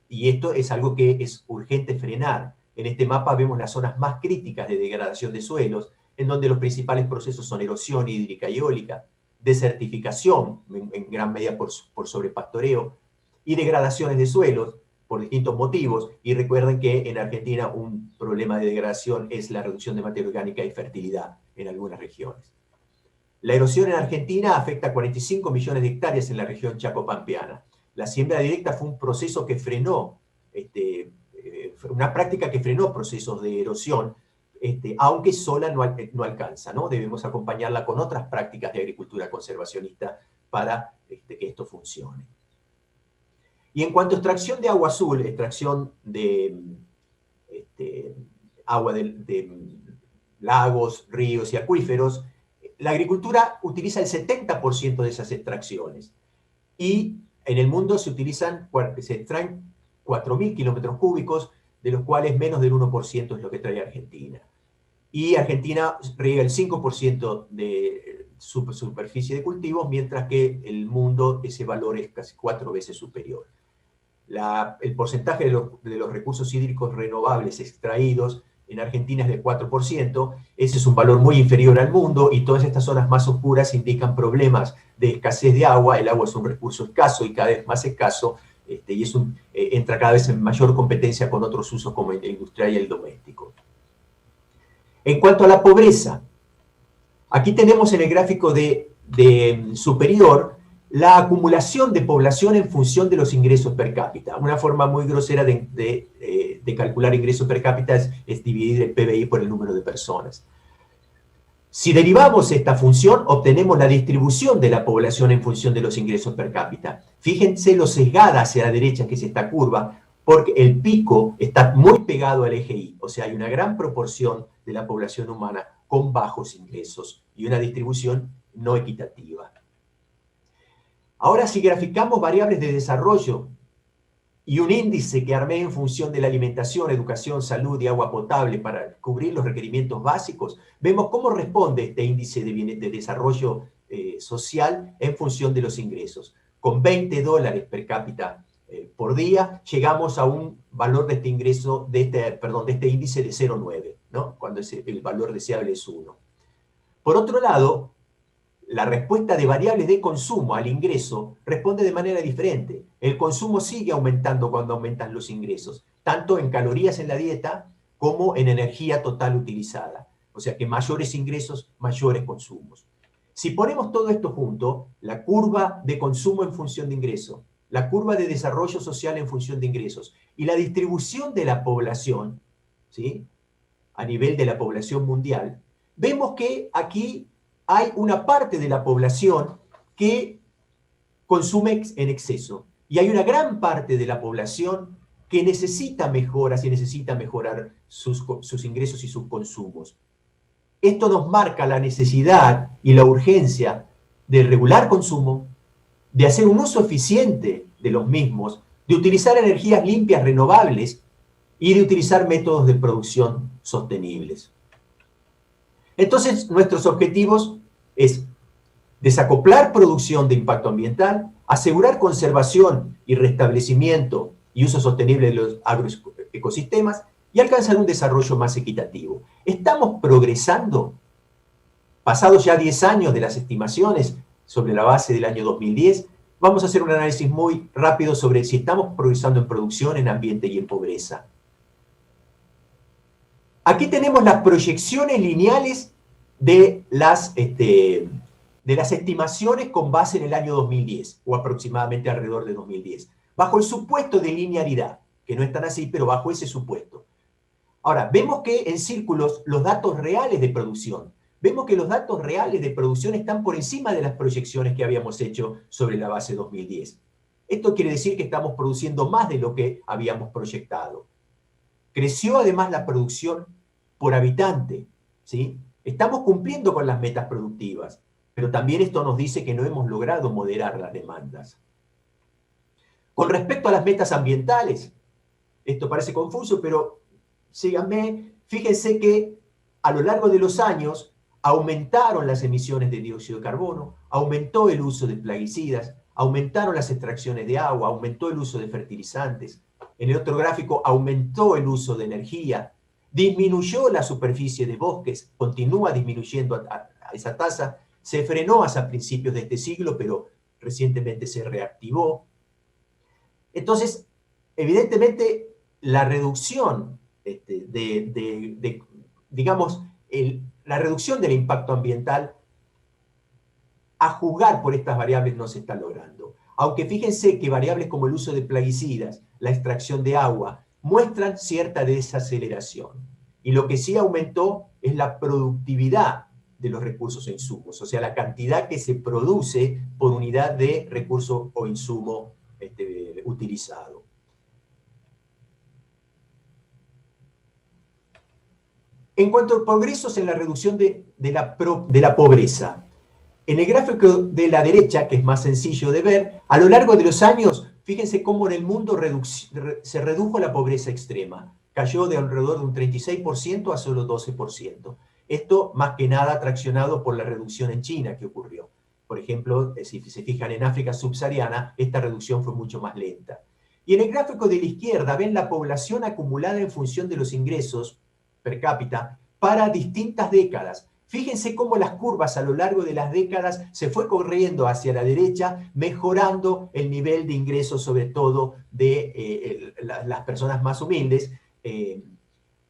Y esto es algo que es urgente frenar. En este mapa vemos las zonas más críticas de degradación de suelos, en donde los principales procesos son erosión hídrica y eólica, desertificación, en gran medida por sobrepastoreo, y degradaciones de suelos, por distintos motivos, y recuerden que en Argentina un problema de degradación es la reducción de materia orgánica y fertilidad en algunas regiones. La erosión en Argentina afecta a 45 millones de hectáreas en la región chaco-pampeana, La siembra directa fue un proceso que frenó, una práctica que frenó procesos de erosión, aunque sola no alcanza, ¿no? Debemos acompañarla con otras prácticas de agricultura conservacionista para que esto funcione. Y en cuanto a extracción de agua azul, extracción de agua de lagos, ríos y acuíferos, la agricultura utiliza el 70% de esas extracciones. Y en el mundo se extraen 4.000 kilómetros cúbicos, de los cuales menos del 1% es lo que trae Argentina. Y Argentina riega el 5% de su superficie de cultivos, mientras que el mundo ese valor es casi 4 veces superior. El porcentaje de los recursos hídricos renovables extraídos en Argentina es de 4%, ese es un valor muy inferior al mundo, y todas estas zonas más oscuras indican problemas de escasez de agua. El agua es un recurso escaso y cada vez más escaso, y entra cada vez en mayor competencia con otros usos como el industrial y el doméstico. En cuanto a la pobreza, aquí tenemos en el gráfico de superior la acumulación de población en función de los ingresos per cápita. Una forma muy grosera de calcular ingresos per cápita es dividir el PBI por el número de personas. Si derivamos esta función, obtenemos la distribución de la población en función de los ingresos per cápita. Fíjense lo sesgada hacia la derecha que es esta curva, porque el pico está muy pegado al eje Y, o sea, hay una gran proporción de la población humana con bajos ingresos y una distribución no equitativa. Ahora, si graficamos variables de desarrollo y un índice que armé en función de la alimentación, educación, salud y agua potable para cubrir los requerimientos básicos, vemos cómo responde este índice de desarrollo social en función de los ingresos. Con $20 per cápita por día, llegamos a un valor de este ingreso, de este índice de 0,9, ¿no? Cuando el valor deseable es 1. Por otro lado, la respuesta de variables de consumo al ingreso responde de manera diferente. El consumo sigue aumentando cuando aumentan los ingresos, tanto en calorías en la dieta como en energía total utilizada. O sea que mayores ingresos, mayores consumos. Si ponemos todo esto junto, la curva de consumo en función de ingreso, la curva de desarrollo social en función de ingresos y la distribución de la población, ¿sí?, a nivel de la población mundial, vemos que aquí hay una parte de la población que consume en exceso y hay una gran parte de la población que necesita mejoras y necesita mejorar sus ingresos y sus consumos. Esto nos marca la necesidad y la urgencia de regular consumo, de hacer un uso eficiente de los mismos, de utilizar energías limpias, renovables y de utilizar métodos de producción sostenibles. Entonces, nuestros objetivos es desacoplar producción de impacto ambiental, asegurar conservación y restablecimiento y uso sostenible de los agroecosistemas y alcanzar un desarrollo más equitativo. ¿Estamos progresando? Pasados ya 10 años de las estimaciones sobre la base del año 2010, vamos a hacer un análisis muy rápido sobre si estamos progresando en producción, en ambiente y en pobreza. Aquí tenemos las proyecciones lineales de las estimaciones con base en el año 2010, o aproximadamente alrededor de 2010, bajo el supuesto de linealidad, que no es tan así, pero bajo ese supuesto. Ahora, vemos que en círculos los datos reales de producción, vemos que los datos reales de producción están por encima de las proyecciones que habíamos hecho sobre la base 2010. Esto quiere decir que estamos produciendo más de lo que habíamos proyectado. Creció además la producción por habitante, ¿sí? Estamos cumpliendo con las metas productivas, pero también esto nos dice que no hemos logrado moderar las demandas. Con respecto a las metas ambientales, esto parece confuso, pero síganme, fíjense que a lo largo de los años aumentaron las emisiones de dióxido de carbono, aumentó el uso de plaguicidas, aumentaron las extracciones de agua, aumentó el uso de fertilizantes. En el otro gráfico aumentó el uso de energía, disminuyó la superficie de bosques, continúa disminuyendo a esa tasa, se frenó hasta principios de este siglo, pero recientemente se reactivó. Entonces, evidentemente, la reducción la reducción del impacto ambiental, a juzgar por estas variables, no se está logrando. Aunque fíjense que variables como el uso de plaguicidas, la extracción de agua, muestran cierta desaceleración. Y lo que sí aumentó es la productividad de los recursos e insumos, o sea, la cantidad que se produce por unidad de recurso o insumo utilizado. En cuanto a progresos en la reducción de la pobreza, en el gráfico de la derecha, que es más sencillo de ver, a lo largo de los años, fíjense cómo en el mundo se redujo la pobreza extrema. Cayó de alrededor de un 36% a solo 12%. Esto más que nada traccionado por la reducción en China que ocurrió. Por ejemplo, si se fijan en África subsahariana, esta reducción fue mucho más lenta. Y en el gráfico de la izquierda ven la población acumulada en función de los ingresos per cápita para distintas décadas. Fíjense cómo las curvas a lo largo de las décadas se fue corriendo hacia la derecha, mejorando el nivel de ingresos, sobre todo de las personas más humildes,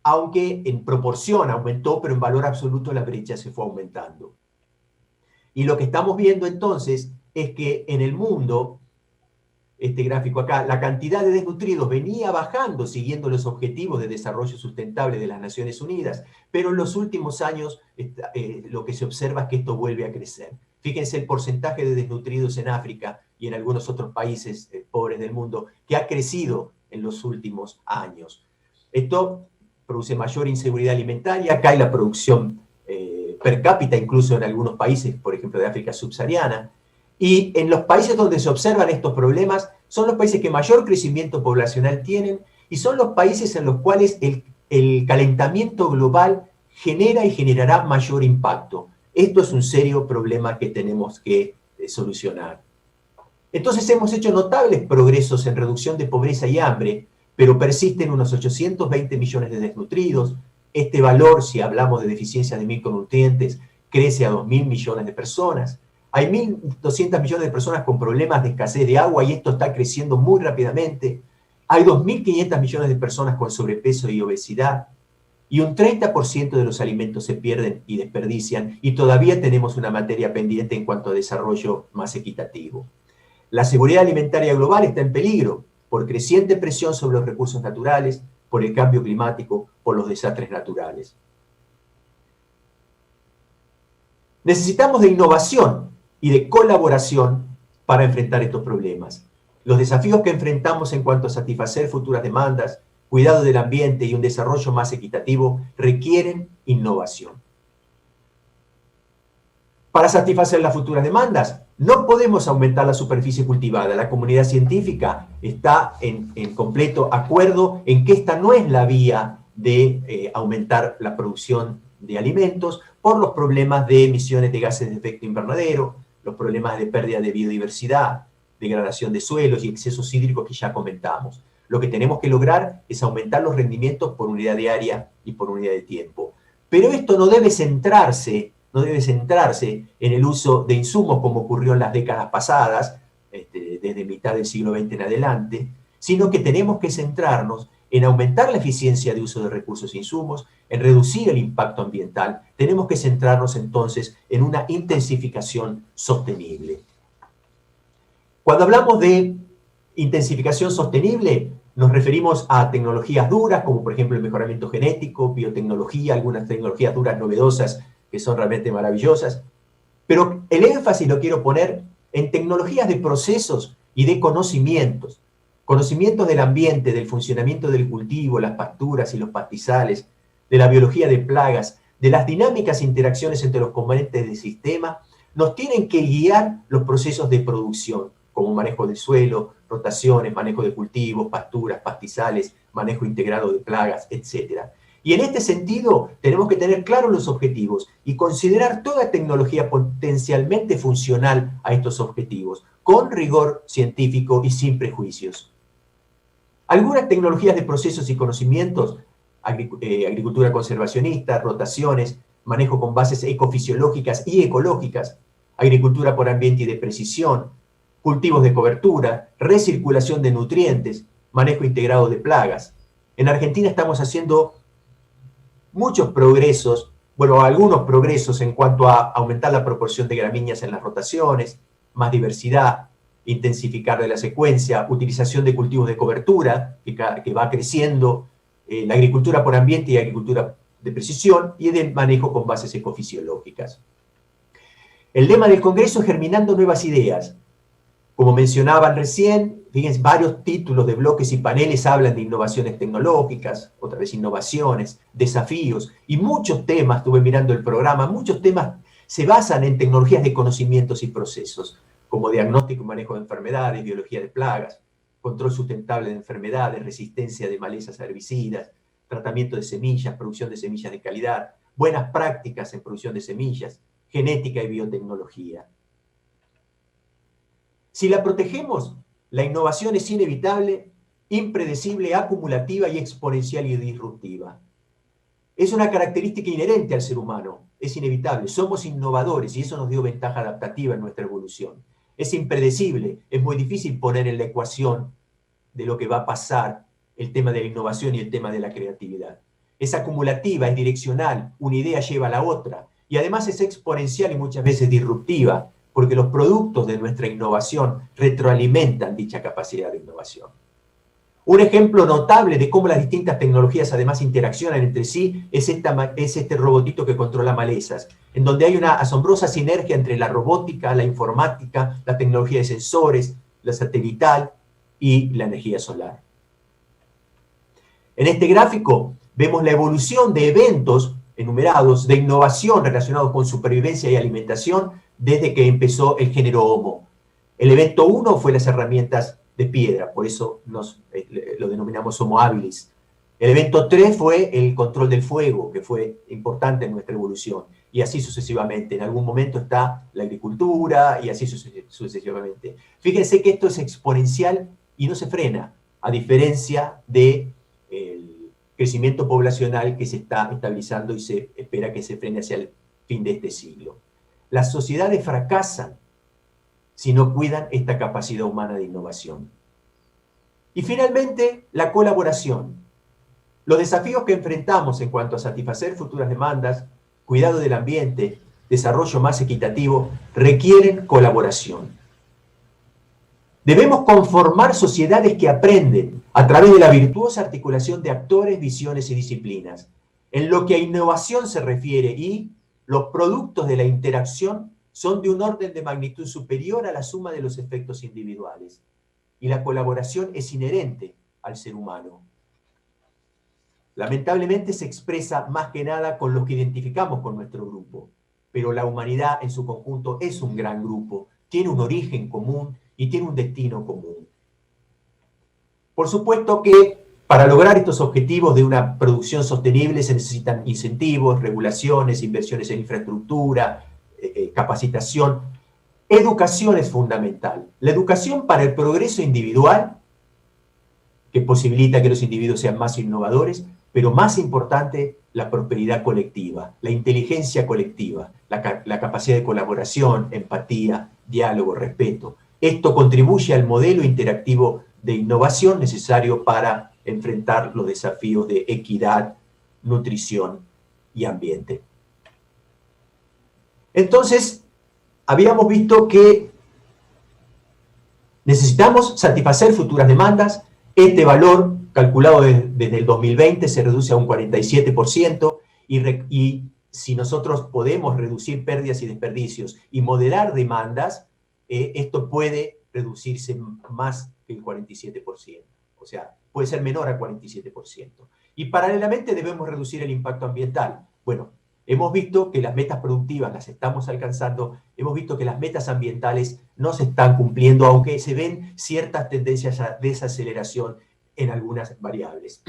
aunque en proporción aumentó, pero en valor absoluto la brecha se fue aumentando. Y lo que estamos viendo entonces es que en el mundo, este gráfico acá, la cantidad de desnutridos venía bajando siguiendo los objetivos de desarrollo sustentable de las Naciones Unidas, pero en los últimos años lo que se observa es que esto vuelve a crecer. Fíjense el porcentaje de desnutridos en África y en algunos otros países pobres del mundo, que ha crecido en los últimos años. Esto produce mayor inseguridad alimentaria, cae la producción per cápita, incluso en algunos países, por ejemplo, de África subsahariana. Y en los países donde se observan estos problemas, son los países que mayor crecimiento poblacional tienen y son los países en los cuales el calentamiento global genera y generará mayor impacto. Esto es un serio problema que tenemos que solucionar. Entonces hemos hecho notables progresos en reducción de pobreza y hambre, pero persisten unos 820 millones de desnutridos. Este valor, si hablamos de deficiencia de micronutrientes, crece a 2.000 millones de personas. Hay 1.200 millones de personas con problemas de escasez de agua y esto está creciendo muy rápidamente. Hay 2.500 millones de personas con sobrepeso y obesidad. Y un 30% de los alimentos se pierden y desperdician y todavía tenemos una materia pendiente en cuanto a desarrollo más equitativo. La seguridad alimentaria global está en peligro por creciente presión sobre los recursos naturales, por el cambio climático, por los desastres naturales. Necesitamos de innovación y de colaboración para enfrentar estos problemas. Los desafíos que enfrentamos en cuanto a satisfacer futuras demandas, cuidado del ambiente y un desarrollo más equitativo requieren innovación. Para satisfacer las futuras demandas, no podemos aumentar la superficie cultivada. La comunidad científica está en completo acuerdo en que esta no es la vía de aumentar la producción de alimentos por los problemas de emisiones de gases de efecto invernadero, los problemas de pérdida de biodiversidad, degradación de suelos y excesos hídricos que ya comentamos. Lo que tenemos que lograr es aumentar los rendimientos por unidad de área y por unidad de tiempo. Pero esto no debe centrarse en el uso de insumos como ocurrió en las décadas pasadas, desde mitad del siglo XX en adelante, sino que tenemos que centrarnos en aumentar la eficiencia de uso de recursos e insumos, en reducir el impacto ambiental. Tenemos que centrarnos entonces en una intensificación sostenible. Cuando hablamos de intensificación sostenible, nos referimos a tecnologías duras, como por ejemplo el mejoramiento genético, biotecnología, algunas tecnologías duras novedosas que son realmente maravillosas. Pero el énfasis lo quiero poner en tecnologías de procesos y de conocimientos. Conocimientos del ambiente, del funcionamiento del cultivo, las pasturas y los pastizales, de la biología de plagas, de las dinámicas interacciones entre los componentes del sistema, nos tienen que guiar los procesos de producción, como manejo del suelo, rotaciones, manejo de cultivos, pasturas, pastizales, manejo integrado de plagas, etc. Y en este sentido, tenemos que tener claros los objetivos y considerar toda tecnología potencialmente funcional a estos objetivos, con rigor científico y sin prejuicios. Algunas tecnologías de procesos y conocimientos, agricultura conservacionista, rotaciones, manejo con bases ecofisiológicas y ecológicas, agricultura por ambiente y de precisión, cultivos de cobertura, recirculación de nutrientes, manejo integrado de plagas. En Argentina estamos haciendo muchos progresos, algunos progresos en cuanto a aumentar la proporción de gramíneas en las rotaciones, más diversidad, intensificar de la secuencia, utilización de cultivos de cobertura, que va creciendo, la agricultura por ambiente y agricultura de precisión, y el manejo con bases ecofisiológicas. El lema del Congreso es Germinando Nuevas Ideas. Como mencionaban recién, fíjense, varios títulos de bloques y paneles hablan de innovaciones tecnológicas, otra vez innovaciones, desafíos, y muchos temas, estuve mirando el programa, muchos temas se basan en tecnologías de conocimientos y procesos, como diagnóstico y manejo de enfermedades, biología de plagas, control sustentable de enfermedades, resistencia de malezas a herbicidas, tratamiento de semillas, producción de semillas de calidad, buenas prácticas en producción de semillas, genética y biotecnología. Si la protegemos, la innovación es inevitable, impredecible, acumulativa y exponencial y disruptiva. Es una característica inherente al ser humano, es inevitable. Somos innovadores y eso nos dio ventaja adaptativa en nuestra evolución. Es impredecible, es muy difícil poner en la ecuación de lo que va a pasar el tema de la innovación y el tema de la creatividad. Es acumulativa, es direccional, una idea lleva a la otra, y además es exponencial y muchas veces disruptiva, porque los productos de nuestra innovación retroalimentan dicha capacidad de innovación. Un ejemplo notable de cómo las distintas tecnologías además interaccionan entre sí es este robotito que controla malezas, en donde hay una asombrosa sinergia entre la robótica, la informática, la tecnología de sensores, la satelital y la energía solar. En este gráfico vemos la evolución de eventos enumerados de innovación relacionados con supervivencia y alimentación desde que empezó el género Homo. El evento 1 fue las herramientas de piedra, por eso lo denominamos Homo habilis. El evento 3 fue el control del fuego, que fue importante en nuestra evolución, y así sucesivamente. En algún momento está la agricultura, y así sucesivamente. Fíjense que esto es exponencial y no se frena, a diferencia del crecimiento poblacional que se está estabilizando y se espera que se frene hacia el fin de este siglo. Las sociedades fracasan si no cuidan esta capacidad humana de innovación. Y finalmente, la colaboración. Los desafíos que enfrentamos en cuanto a satisfacer futuras demandas, cuidado del ambiente, desarrollo más equitativo, requieren colaboración. Debemos conformar sociedades que aprenden a través de la virtuosa articulación de actores, visiones y disciplinas. En lo que a innovación se refiere, y los productos de la interacción son de un orden de magnitud superior a la suma de los efectos individuales. Y la colaboración es inherente al ser humano. Lamentablemente se expresa más que nada con los que identificamos con nuestro grupo, pero la humanidad en su conjunto es un gran grupo, tiene un origen común y tiene un destino común. Por supuesto que para lograr estos objetivos de una producción sostenible se necesitan incentivos, regulaciones, inversiones en infraestructura, capacitación. Educación es fundamental. La educación para el progreso individual, que posibilita que los individuos sean más innovadores, pero más importante, la prosperidad colectiva, la inteligencia colectiva, la capacidad de colaboración, empatía, diálogo, respeto. Esto contribuye al modelo interactivo de innovación necesario para enfrentar los desafíos de equidad, nutrición y ambiente. Entonces, habíamos visto que necesitamos satisfacer futuras demandas. Este valor, calculado desde el 2020, se reduce a un 47%, y si nosotros podemos reducir pérdidas y desperdicios y moderar demandas, esto puede reducirse más que el 47%. O sea, puede ser menor al 47%. Y paralelamente debemos reducir el impacto ambiental. Bueno, hemos visto que las metas productivas las estamos alcanzando, hemos visto que las metas ambientales no se están cumpliendo, aunque se ven ciertas tendencias a desaceleración en algunas variables.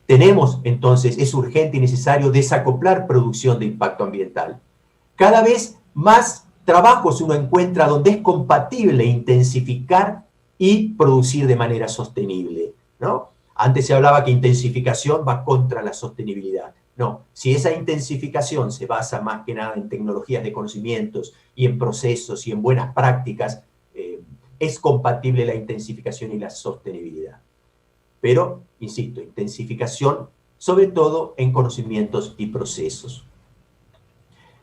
Tenemos, entonces, es urgente y necesario desacoplar producción de impacto ambiental. Cada vez más trabajos uno encuentra donde es compatible intensificar y producir de manera sostenible, ¿no? Antes se hablaba que intensificación va contra la sostenibilidad. No, si esa intensificación se basa más que nada en tecnologías de conocimientos y en procesos y en buenas prácticas, es compatible la intensificación y la sostenibilidad. Pero, insisto, intensificación sobre todo en conocimientos y procesos.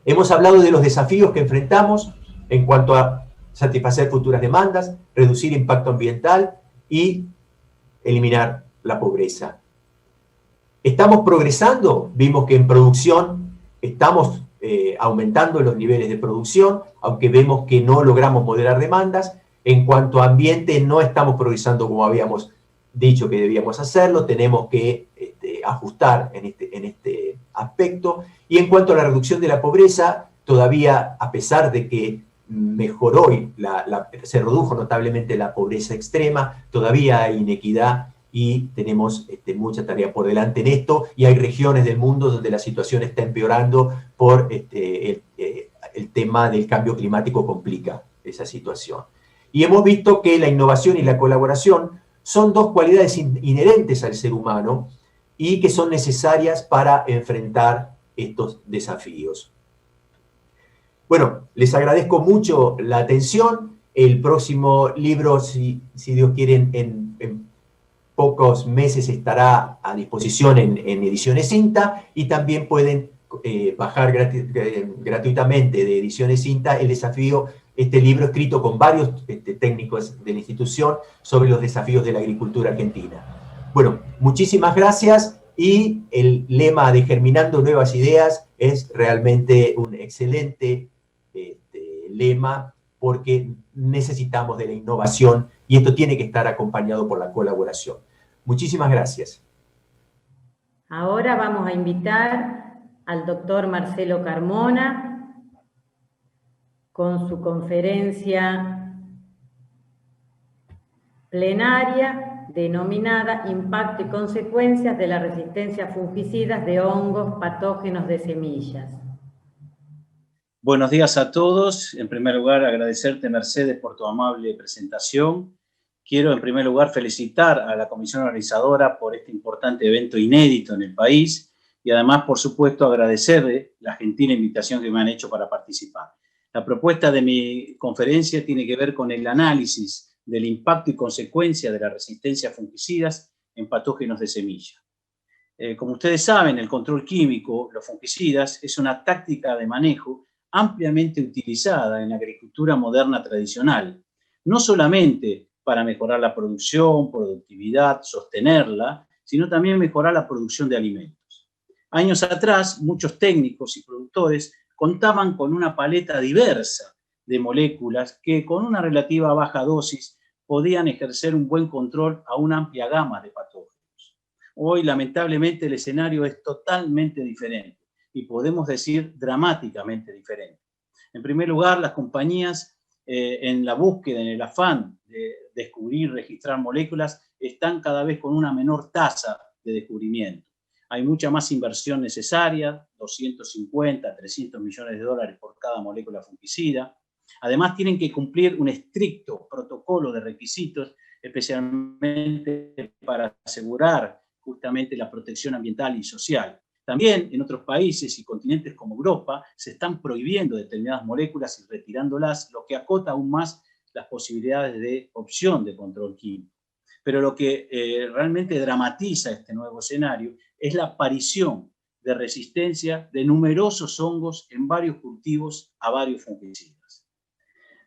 Hemos hablado de los desafíos que enfrentamos en cuanto a satisfacer futuras demandas, reducir impacto ambiental y eliminar la pobreza. ¿Estamos progresando? Vimos que en producción estamos aumentando los niveles de producción, aunque vemos que no logramos moderar demandas. En cuanto a ambiente, no estamos progresando como habíamos dicho que debíamos hacerlo, tenemos que ajustar en este aspecto. Y en cuanto a la reducción de la pobreza, todavía, a pesar de que mejoró y se redujo notablemente la pobreza extrema, todavía hay inequidad y tenemos mucha tarea por delante en esto, y hay regiones del mundo donde la situación está empeorando por el tema del cambio climático complica esa situación. Y hemos visto que la innovación y la colaboración son dos cualidades inherentes al ser humano y que son necesarias para enfrentar estos desafíos. Bueno, les agradezco mucho la atención. El próximo libro, si Dios quiere, en pocos meses estará a disposición en Ediciones INTA, y también pueden bajar gratuitamente de Ediciones INTA el desafío, este libro escrito con varios técnicos de la institución sobre los desafíos de la agricultura argentina. Bueno, muchísimas gracias, y el lema de Germinando Nuevas Ideas es realmente un excelente lema, porque necesitamos de la innovación y esto tiene que estar acompañado por la colaboración. Muchísimas gracias. Ahora vamos a invitar al doctor Marcelo Carmona con su conferencia plenaria denominada Impacto y consecuencias de la resistencia a fungicidas de hongos patógenos de semillas. Buenos días a todos. En primer lugar, agradecerte, Mercedes, por tu amable presentación. Quiero, en primer lugar, felicitar a la comisión organizadora por este importante evento inédito en el país, y además, por supuesto, agradecerle la gentil invitación que me han hecho para participar. La propuesta de mi conferencia tiene que ver con el análisis del impacto y consecuencia de la resistencia a fungicidas en patógenos de semilla. Como ustedes saben, el control químico, los fungicidas, es una táctica de manejo ampliamente utilizada en la agricultura moderna tradicional, no solamente para mejorar la producción, productividad, sostenerla, sino también mejorar la producción de alimentos. Años atrás, muchos técnicos y productores contaban con una paleta diversa de moléculas que con una relativa baja dosis podían ejercer un buen control a una amplia gama de patógenos. Hoy, lamentablemente, el escenario es totalmente diferente, y podemos decir dramáticamente diferente. En primer lugar, las compañías en la búsqueda, en el afán de descubrir, registrar moléculas, están cada vez con una menor tasa de descubrimiento. Hay mucha más inversión necesaria, 250, 300 millones de dólares por cada molécula fungicida. Además, tienen que cumplir un estricto protocolo de requisitos, especialmente para asegurar justamente la protección ambiental y social. También en otros países y continentes como Europa se están prohibiendo determinadas moléculas y retirándolas, lo que acota aún más las posibilidades de opción de control químico. Pero lo que realmente dramatiza este nuevo escenario es la aparición de resistencia de numerosos hongos en varios cultivos a varios fungicidas.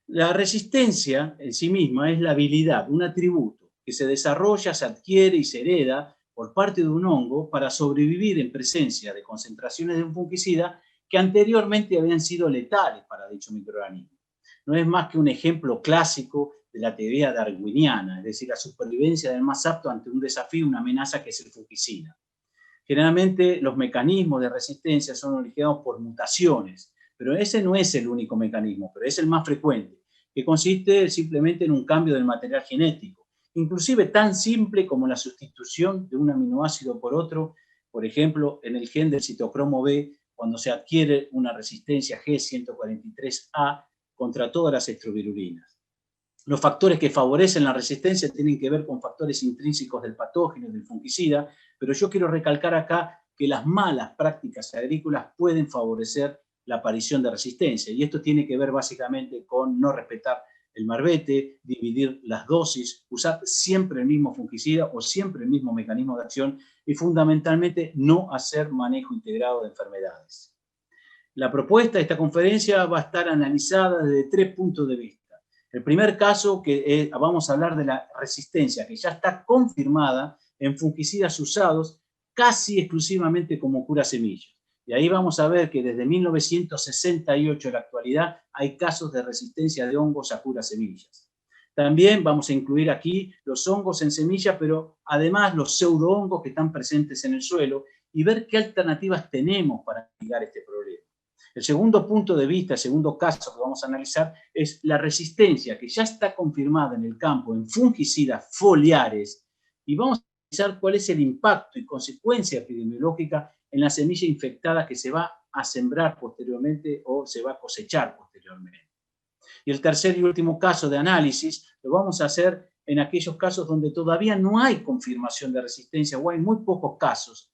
La resistencia en sí misma es la habilidad, un atributo que se desarrolla, se adquiere y se hereda por parte de un hongo para sobrevivir en presencia de concentraciones de un fungicida que anteriormente habían sido letales para dicho microorganismo. No es más que un ejemplo clásico de la teoría darwiniana, es decir, la supervivencia del más apto ante un desafío, una amenaza que es el fungicida. Generalmente los mecanismos de resistencia son originados por mutaciones, pero ese no es el único mecanismo, pero es el más frecuente, que consiste simplemente en un cambio del material genético, inclusive tan simple como la sustitución de un aminoácido por otro, por ejemplo, en el gen del citocromo B, cuando se adquiere una resistencia G143A contra todas las estrovirulinas. Los factores que favorecen la resistencia tienen que ver con factores intrínsecos del patógeno y del fungicida, pero yo quiero recalcar acá que las malas prácticas agrícolas pueden favorecer la aparición de resistencia, y esto tiene que ver básicamente con no respetar el marbete, dividir las dosis, usar siempre el mismo fungicida o siempre el mismo mecanismo de acción, y fundamentalmente no hacer manejo integrado de enfermedades. La propuesta de esta conferencia va a estar analizada desde 3 puntos de vista. El primer caso que vamos a hablar de la resistencia, que ya está confirmada en fungicidas usados casi exclusivamente como cura semillas. Y ahí vamos a ver que desde 1968 a la actualidad hay casos de resistencia de hongos a cura semillas. También vamos a incluir aquí los hongos en semilla, pero además los pseudohongos que están presentes en el suelo y ver qué alternativas tenemos para mitigar este problema. El segundo punto de vista, el segundo caso que vamos a analizar es la resistencia que ya está confirmada en el campo en fungicidas foliares y vamos a analizar cuál es el impacto y consecuencia epidemiológica en la semilla infectada que se va a sembrar posteriormente o se va a cosechar posteriormente. Y el tercer y último caso de análisis lo vamos a hacer en aquellos casos donde todavía no hay confirmación de resistencia o hay muy pocos casos,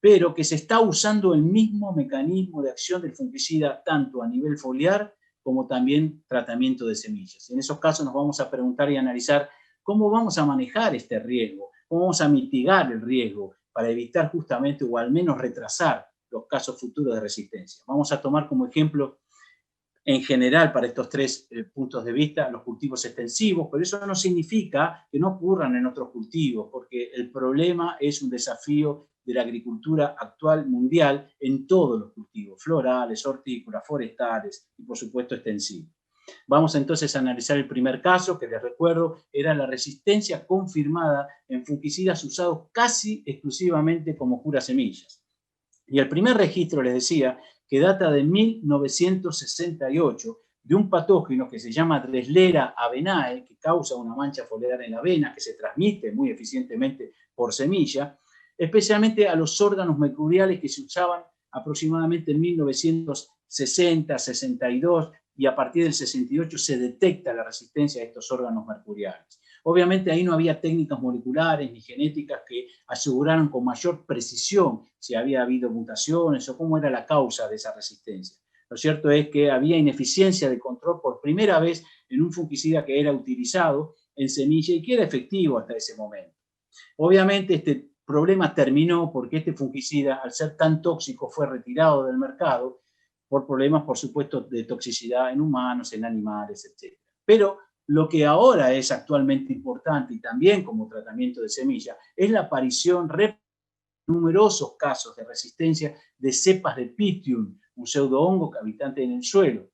pero que se está usando el mismo mecanismo de acción del fungicida tanto a nivel foliar como también tratamiento de semillas. En esos casos nos vamos a preguntar y analizar cómo vamos a manejar este riesgo, cómo vamos a mitigar el riesgo para evitar justamente o al menos retrasar los casos futuros de resistencia. Vamos a tomar como ejemplo en general para estos tres puntos de vista los cultivos extensivos, pero eso no significa que no ocurran en otros cultivos, porque el problema es un desafío de la agricultura actual mundial en todos los cultivos, florales, hortícolas, forestales y por supuesto extensivos. Vamos entonces a analizar el primer caso, que les recuerdo, era la resistencia confirmada en fungicidas usados casi exclusivamente como cura semillas. Y el primer registro, les decía, que data de 1968, de un patógeno que se llama Dreslera avenae, que causa una mancha foliar en la avena, que se transmite muy eficientemente por semilla, especialmente a los órganos mercuriales que se usaban aproximadamente en 1960, 62, y a partir del 68 se detecta la resistencia a estos órganos mercuriales. Obviamente ahí no había técnicas moleculares ni genéticas que aseguraran con mayor precisión si había habido mutaciones o cómo era la causa de esa resistencia. Lo cierto es que había ineficiencia de control por primera vez en un fungicida que era utilizado en semilla y que era efectivo hasta ese momento. Obviamente este problema terminó porque este fungicida, al ser tan tóxico, fue retirado del mercado por problemas, por supuesto, de toxicidad en humanos, en animales, etc. Pero lo que ahora es actualmente importante y también como tratamiento de semilla es la aparición de numerosos casos de resistencia de cepas de Pythium, un pseudohongo habitante en el suelo.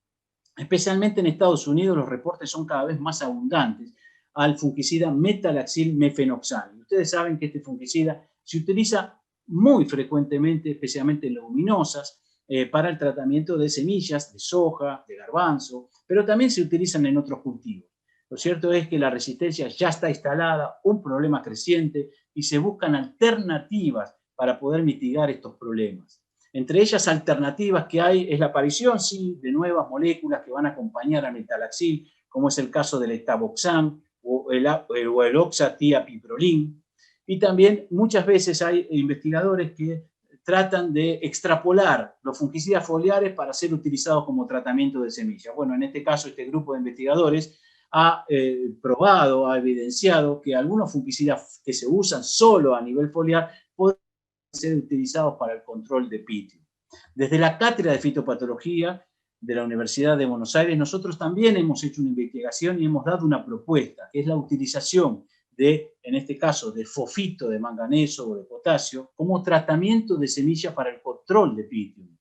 Especialmente en Estados Unidos los reportes son cada vez más abundantes al fungicida metalaxil mefenoxam. Ustedes saben que este fungicida se utiliza muy frecuentemente, especialmente en leguminosas, para el tratamiento de semillas, de soja, de garbanzo, pero también se utilizan en otros cultivos. Lo cierto es que la resistencia ya está instalada, un problema creciente, y se buscan alternativas para poder mitigar estos problemas. Entre ellas alternativas que hay es la aparición, sí, de nuevas moléculas que van a acompañar al metalaxil, como es el caso del estaboxam o el oxatiapiprolin. Y también muchas veces hay investigadores que tratan de extrapolar los fungicidas foliares para ser utilizados como tratamiento de semillas. Bueno, en este caso este grupo de investigadores ha probado, ha evidenciado que algunos fungicidas que se usan solo a nivel foliar pueden ser utilizados para el control de Pythium. Desde la Cátedra de Fitopatología de la Universidad de Buenos Aires, nosotros también hemos hecho una investigación y hemos dado una propuesta, que es la utilización de, en este caso, de fosfito de manganeso o de potasio, como tratamiento de semilla para el control de Pythium.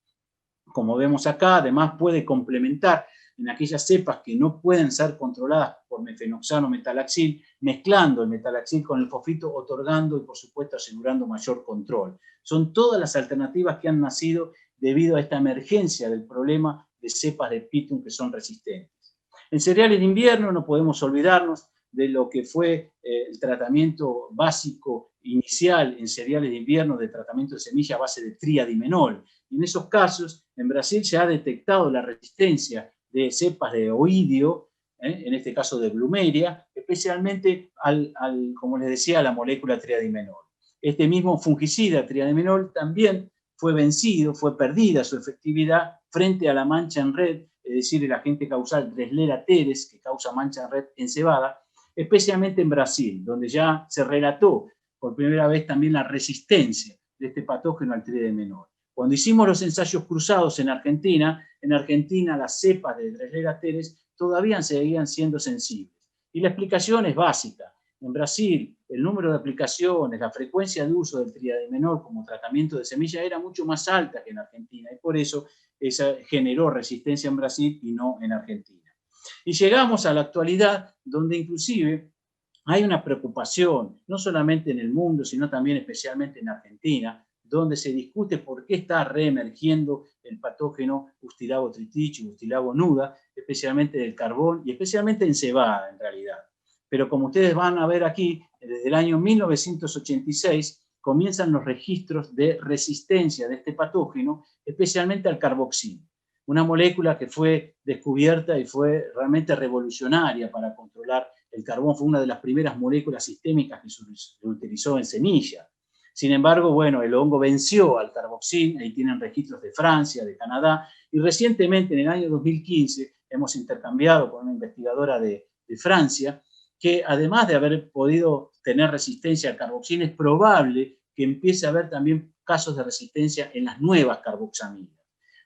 Como vemos acá, además puede complementar en aquellas cepas que no pueden ser controladas por mefenoxam o metalaxil, mezclando el metalaxil con el fosfito, otorgando y por supuesto asegurando mayor control. Son todas las alternativas que han nacido debido a esta emergencia del problema de cepas de Pythium que son resistentes. En cereales de invierno no podemos olvidarnos de lo que fue el tratamiento básico inicial en cereales de invierno de tratamiento de semilla a base de triadimenol. Y en esos casos, en Brasil se ha detectado la resistencia de cepas de oidio, en este caso de Blumeria, especialmente como les decía, a la molécula triadimenol. Este mismo fungicida triadimenol también fue vencido, fue perdida su efectividad frente a la mancha en red, es decir, el agente causal Dreslera teres, que causa mancha en red en cebada, especialmente en Brasil, donde ya se relató por primera vez también la resistencia de este patógeno al triadimenol. Cuando hicimos los ensayos cruzados en Argentina las cepas de Dreslera teres todavía seguían siendo sensibles. Y la explicación es básica. En Brasil, el número de aplicaciones, la frecuencia de uso del triadimenol como tratamiento de semilla era mucho más alta que en Argentina, y por eso esa generó resistencia en Brasil y no en Argentina. Y llegamos a la actualidad, donde inclusive hay una preocupación, no solamente en el mundo, sino también especialmente en Argentina, donde se discute por qué está reemergiendo el patógeno Ustilago tritici, Ustilago nuda, especialmente del carbón y especialmente en cebada, en realidad. Pero como ustedes van a ver aquí, desde el año 1986 comienzan los registros de resistencia de este patógeno, especialmente al carboxil, una molécula que fue descubierta y fue realmente revolucionaria para controlar el carbón. Fue una de las primeras moléculas sistémicas que se utilizó en semilla. Sin embargo, bueno, el hongo venció al carboxil, ahí tienen registros de Francia, de Canadá, y recientemente, en el año 2015, hemos intercambiado con una investigadora de Francia, que además de haber podido tener resistencia al carboxil, es probable que empiece a haber también casos de resistencia en las nuevas carboxamidas.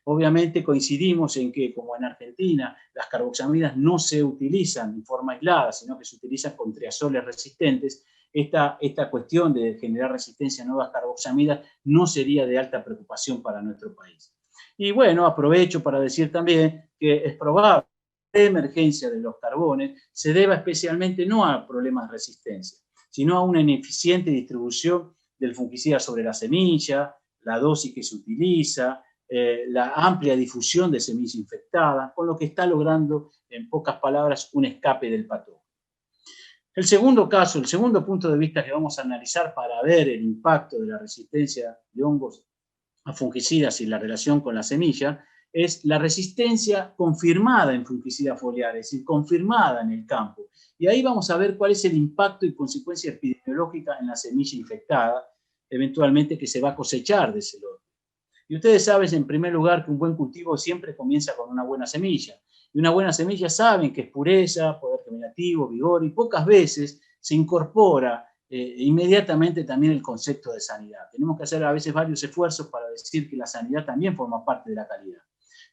Obviamente coincidimos en que, como en Argentina, las carboxamidas no se utilizan en forma aislada, sino que se utilizan con triazoles resistentes. Esta cuestión de generar resistencia a nuevas carboxamidas no sería de alta preocupación para nuestro país. Y bueno, aprovecho para decir también que es probable que la emergencia de los carbones se deba especialmente no a problemas de resistencia, sino a una ineficiente distribución del fungicida sobre la semilla, la dosis que se utiliza, la amplia difusión de semilla infectada, con lo que está logrando, en pocas palabras, un escape del patógeno. El segundo caso, el segundo punto de vista que vamos a analizar para ver el impacto de la resistencia de hongos a fungicidas y la relación con la semilla, es la resistencia confirmada en fungicidas foliares, es decir, confirmada en el campo. Y ahí vamos a ver cuál es el impacto y consecuencia epidemiológica en la semilla infectada, eventualmente que se va a cosechar de ese lote. Y ustedes saben, en primer lugar, que un buen cultivo siempre comienza con una buena semilla. Y una buena semilla saben que es pureza, poder germinativo, vigor, y pocas veces se incorpora inmediatamente también el concepto de sanidad. Tenemos que hacer a veces varios esfuerzos para decir que la sanidad también forma parte de la calidad.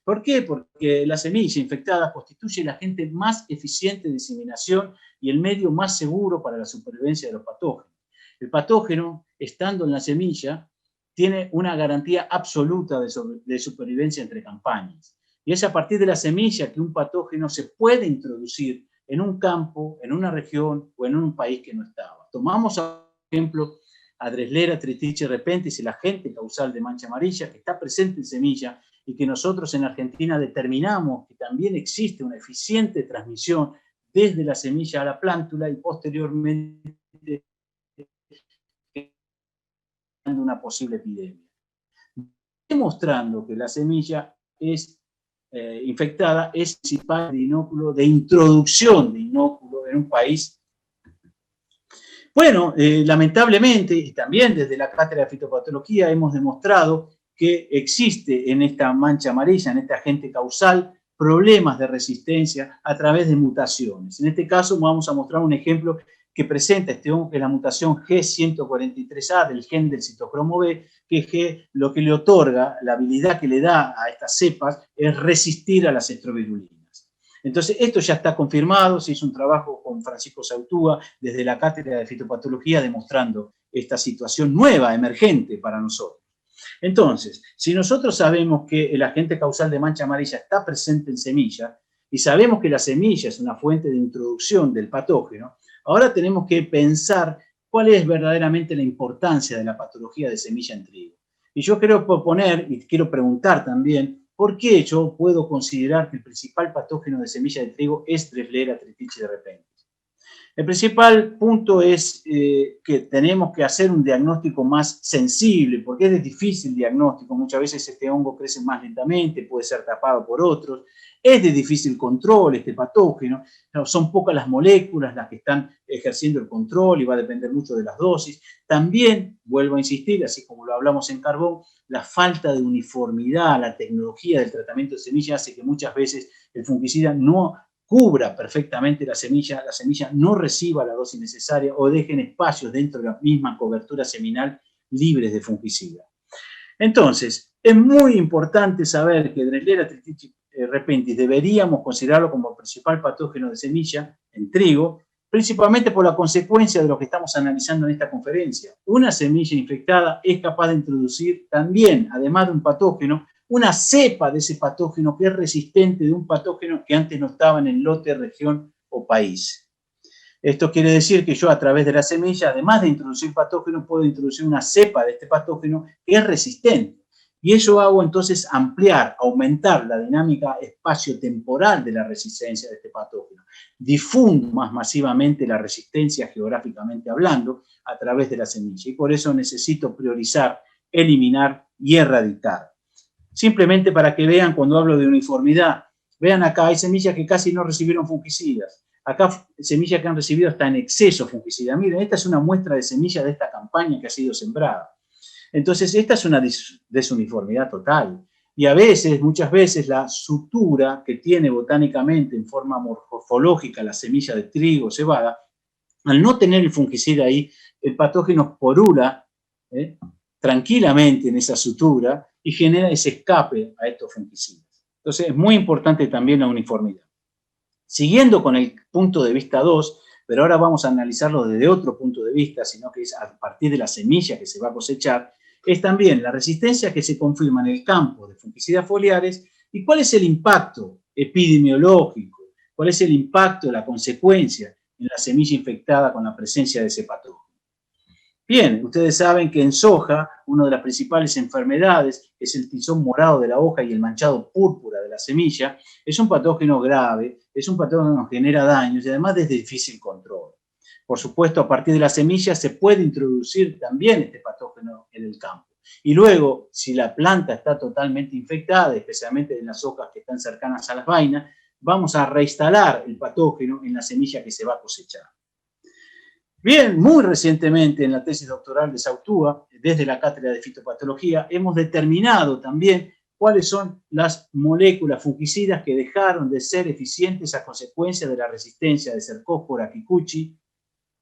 ¿Por qué? Porque la semilla infectada constituye el agente más eficiente de diseminación y el medio más seguro para la supervivencia de los patógenos. El patógeno, estando en la semilla, tiene una garantía absoluta de supervivencia entre campañas. Y es a partir de la semilla que un patógeno se puede introducir en un campo, en una región o en un país que no estaba. Tomamos, por ejemplo, a Dreslera tritici repenthes, el agente causal de mancha amarilla, que está presente en semilla y que nosotros en Argentina determinamos que también existe una eficiente transmisión desde la semilla a la plántula y posteriormente una posible epidemia. Demostrando que la semilla es infectada es el principal inóculo de introducción de inóculo en un país. Bueno, lamentablemente, y también desde la cátedra de fitopatología hemos demostrado que existe en esta mancha amarilla, en este agente causal, problemas de resistencia a través de mutaciones. En este caso vamos a mostrar un ejemplo que presenta este hongo, que es la mutación G143A del gen del citocromo B, que lo que le otorga, la habilidad que le da a estas cepas es resistir a las estrobirulinas. Entonces, esto ya está confirmado, se hizo un trabajo con Francisco Sautúa desde la cátedra de fitopatología demostrando esta situación nueva, emergente para nosotros. Entonces, si nosotros sabemos que el agente causal de mancha amarilla está presente en semilla y sabemos que la semilla es una fuente de introducción del patógeno, ahora tenemos que pensar cuál es verdaderamente la importancia de la patología de semilla en trigo. Y yo quiero proponer, y quiero preguntar también, ¿por qué yo puedo considerar que el principal patógeno de semilla de trigo es Dreslera tritici repenthes? El principal punto es que tenemos que hacer un diagnóstico más sensible, porque es de difícil diagnóstico. Muchas veces este hongo crece más lentamente, puede ser tapado por otros. Es de difícil control este patógeno. Son pocas las moléculas las que están ejerciendo el control y va a depender mucho de las dosis. También, vuelvo a insistir, así como lo hablamos en carbón, la falta de uniformidad, la tecnología del tratamiento de semilla hace que muchas veces el fungicida no cubra perfectamente la semilla no reciba la dosis necesaria o dejen espacios dentro de la misma cobertura seminal libres de fungicida. Entonces, es muy importante saber que Dreslera tritici repentis deberíamos considerarlo como el principal patógeno de semilla en trigo, principalmente por la consecuencia de lo que estamos analizando en esta conferencia. Una semilla infectada es capaz de introducir también, además de un patógeno, una cepa de ese patógeno que es resistente de un patógeno que antes no estaba en el lote, región o país. Esto quiere decir que yo a través de la semilla, además de introducir patógenos, puedo introducir una cepa de este patógeno que es resistente. Y eso hago entonces ampliar, aumentar la dinámica espacio-temporal de la resistencia de este patógeno. Difundo más masivamente la resistencia geográficamente hablando a través de la semilla. Y por eso necesito priorizar, eliminar y erradicar. Simplemente para que vean cuando hablo de uniformidad. Vean acá, hay semillas que casi no recibieron fungicidas. Acá semillas que han recibido hasta en exceso fungicida. Miren, esta es una muestra de semilla de esta campaña que ha sido sembrada. Entonces, esta es una desuniformidad total. Y a veces, muchas veces, la sutura que tiene botánicamente en forma morfológica la semilla de trigo, cebada, al no tener el fungicida ahí, el patógeno porula tranquilamente en esa sutura y genera ese escape a estos fungicidas. Entonces, es muy importante también la uniformidad. Siguiendo con el punto de vista 2, pero ahora vamos a analizarlo desde otro punto de vista, sino que es a partir de la semilla que se va a cosechar, es también la resistencia que se confirma en el campo de fungicidas foliares y cuál es el impacto epidemiológico, cuál es el impacto, la consecuencia en la semilla infectada con la presencia de ese patógeno. Bien, ustedes saben que en soja, una de las principales enfermedades es el tizón morado de la hoja y el manchado púrpura de la semilla. Es un patógeno grave, es un patógeno que genera daños y además es de difícil control. Por supuesto, a partir de la semilla se puede introducir también este patógeno en el campo. Y luego, si la planta está totalmente infectada, especialmente en las hojas que están cercanas a las vainas, vamos a reinstalar el patógeno en la semilla que se va a cosechar. Bien, muy recientemente en la tesis doctoral de Sautúa, desde la cátedra de fitopatología, hemos determinado también cuáles son las moléculas fungicidas que dejaron de ser eficientes a consecuencia de la resistencia de Cercospora kikuchi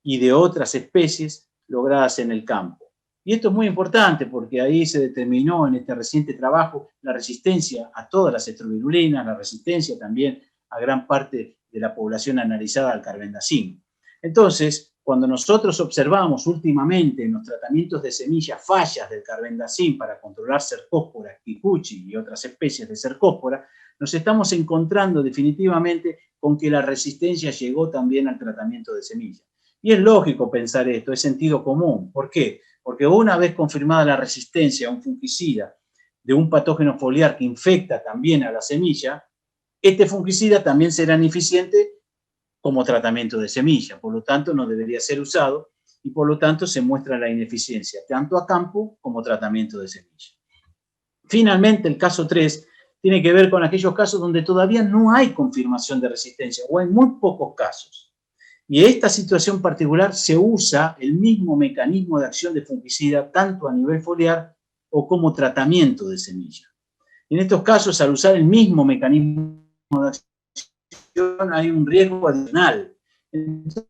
y de otras especies logradas en el campo. Y esto es muy importante porque ahí se determinó en este reciente trabajo la resistencia a todas las estrobirulinas, la resistencia también a gran parte de la población analizada al carbendazim. Entonces, cuando nosotros observamos últimamente en los tratamientos de semillas fallas del carbendazim para controlar Cercospora kikuchi y otras especies de Cercospora, nos estamos encontrando definitivamente con que la resistencia llegó también al tratamiento de semillas. Y es lógico pensar esto, es sentido común. ¿Por qué? Porque una vez confirmada la resistencia a un fungicida de un patógeno foliar que infecta también a la semilla, este fungicida también será ineficiente como tratamiento de semilla, por lo tanto no debería ser usado y por lo tanto se muestra la ineficiencia tanto a campo como tratamiento de semilla. Finalmente, el caso 3 tiene que ver con aquellos casos donde todavía no hay confirmación de resistencia o hay muy pocos casos. Y en esta situación particular se usa el mismo mecanismo de acción de fungicida tanto a nivel foliar o como tratamiento de semilla. En estos casos, al usar el mismo mecanismo de acción, hay un riesgo adicional. Entonces,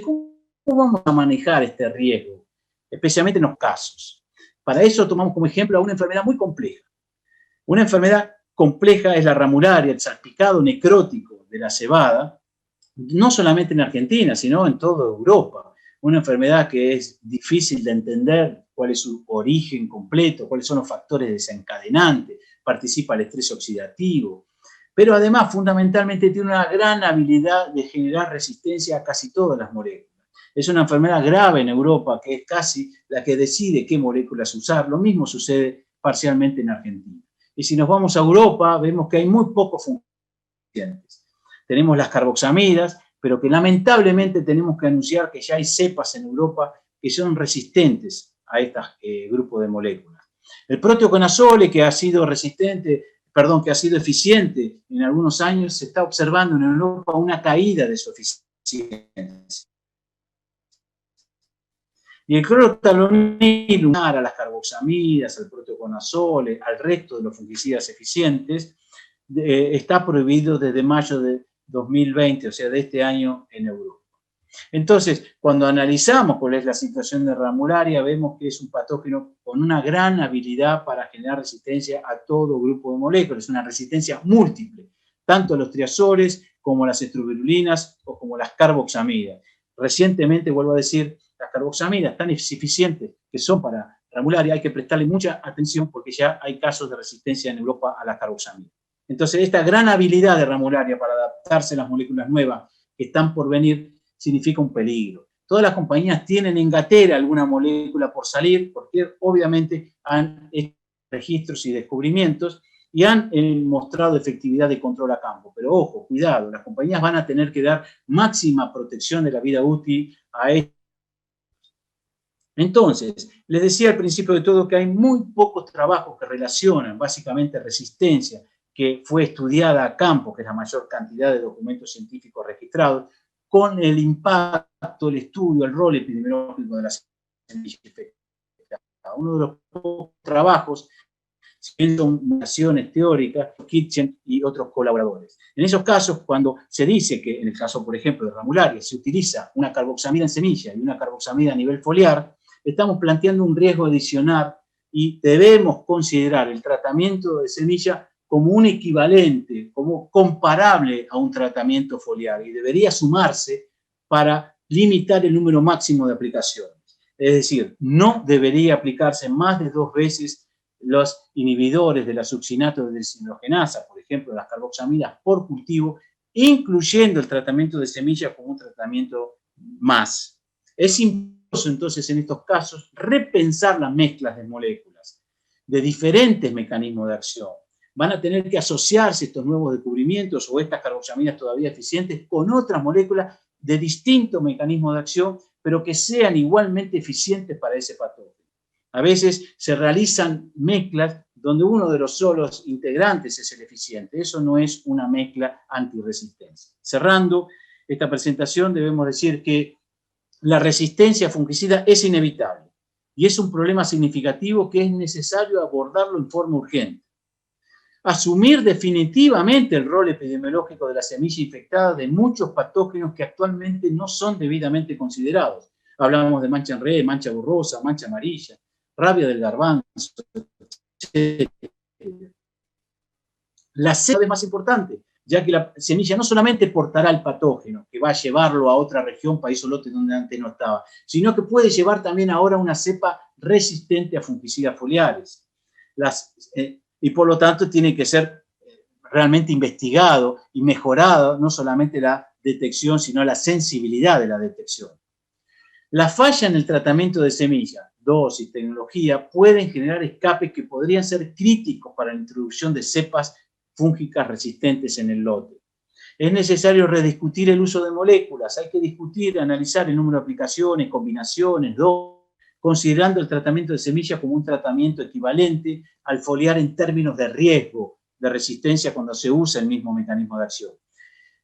¿cómo vamos a manejar este riesgo? Especialmente en los casos. Para eso tomamos como ejemplo a una enfermedad muy compleja. Una enfermedad compleja es la ramularia, el salpicado necrótico de la cebada, no solamente en Argentina, sino en toda Europa. Una enfermedad que es difícil de entender cuál es su origen completo, cuáles son los factores desencadenantes, participa el estrés oxidativo, pero además fundamentalmente tiene una gran habilidad de generar resistencia a casi todas las moléculas. Es una enfermedad grave en Europa que es casi la que decide qué moléculas usar. Lo mismo sucede parcialmente en Argentina. Y si nos vamos a Europa, vemos que hay muy pocos fungicidas. Tenemos las carboxamidas, pero que lamentablemente tenemos que anunciar que ya hay cepas en Europa que son resistentes a este grupo de moléculas. El proteoconazole, que ha sido que ha sido eficiente en algunos años, se está observando en Europa una caída de su eficiencia. Y el clorothalonil, a las carboxamidas, al proteoconazole, al resto de los fungicidas eficientes, está prohibido desde mayo de 2020, o sea, de este año en Europa. Entonces, cuando analizamos cuál es la situación de Ramularia, vemos que es un patógeno con una gran habilidad para generar resistencia a todo grupo de moléculas, una resistencia múltiple, tanto a los triazoles como a las estrobirulinas o como las carboxamidas. Recientemente, vuelvo a decir, las carboxamidas tan eficientes que son para Ramularia, hay que prestarle mucha atención porque ya hay casos de resistencia en Europa a las carboxamidas. Entonces, esta gran habilidad de Ramularia para adaptarse a las moléculas nuevas que están por venir significa un peligro. Todas las compañías tienen en gatera alguna molécula por salir porque obviamente han hecho registros y descubrimientos y han mostrado efectividad de control a campo. Pero ojo, cuidado, las compañías van a tener que dar máxima protección de la vida útil a esto. Entonces, les decía al principio de todo que hay muy pocos trabajos que relacionan básicamente resistencia, que fue estudiada a campo, que es la mayor cantidad de documentos científicos registrados, con el impacto, el estudio, el rol epidemiológico de la semilla infectada. Uno de los pocos trabajos, si son naciones teóricas, Kitchen y otros colaboradores. En esos casos, cuando se dice que, en el caso, por ejemplo, de Ramularia, se utiliza una carboxamida en semilla y una carboxamida a nivel foliar, estamos planteando un riesgo adicional y debemos considerar el tratamiento de semilla como un equivalente, como comparable a un tratamiento foliar y debería sumarse para limitar el número máximo de aplicaciones. Es decir, no debería aplicarse más de 2 veces los inhibidores de la succinato de deshidrogenasa, por ejemplo, las carboxamidas por cultivo, incluyendo el tratamiento de semilla como un tratamiento más. Es importante entonces en estos casos repensar las mezclas de moléculas de diferentes mecanismos de acción. Van a tener que asociarse estos nuevos descubrimientos o estas carboxamidas todavía eficientes con otras moléculas de distintos mecanismos de acción, pero que sean igualmente eficientes para ese patógeno. A veces se realizan mezclas donde uno de los solos integrantes es el eficiente. Eso no es una mezcla antirresistencia. Cerrando esta presentación, debemos decir que la resistencia fungicida es inevitable y es un problema significativo que es necesario abordarlo en forma urgente. Asumir definitivamente el rol epidemiológico de la semilla infectada de muchos patógenos que actualmente no son debidamente considerados. Hablamos de mancha en red, mancha borrosa, mancha amarilla, rabia del garbanzo, etc. La cepa es más importante, ya que la semilla no solamente portará el patógeno, que va a llevarlo a otra región, país o lote donde antes no estaba, sino que puede llevar también ahora una cepa resistente a fungicidas foliares. Y por lo tanto tiene que ser realmente investigado y mejorado, no solamente la detección, sino la sensibilidad de la detección. La falla en el tratamiento de semilla, dosis, tecnología, pueden generar escapes que podrían ser críticos para la introducción de cepas fúngicas resistentes en el lote. Es necesario rediscutir el uso de moléculas, hay que discutir, analizar el número de aplicaciones, combinaciones, considerando el tratamiento de semilla como un tratamiento equivalente al foliar en términos de riesgo de resistencia cuando se usa el mismo mecanismo de acción.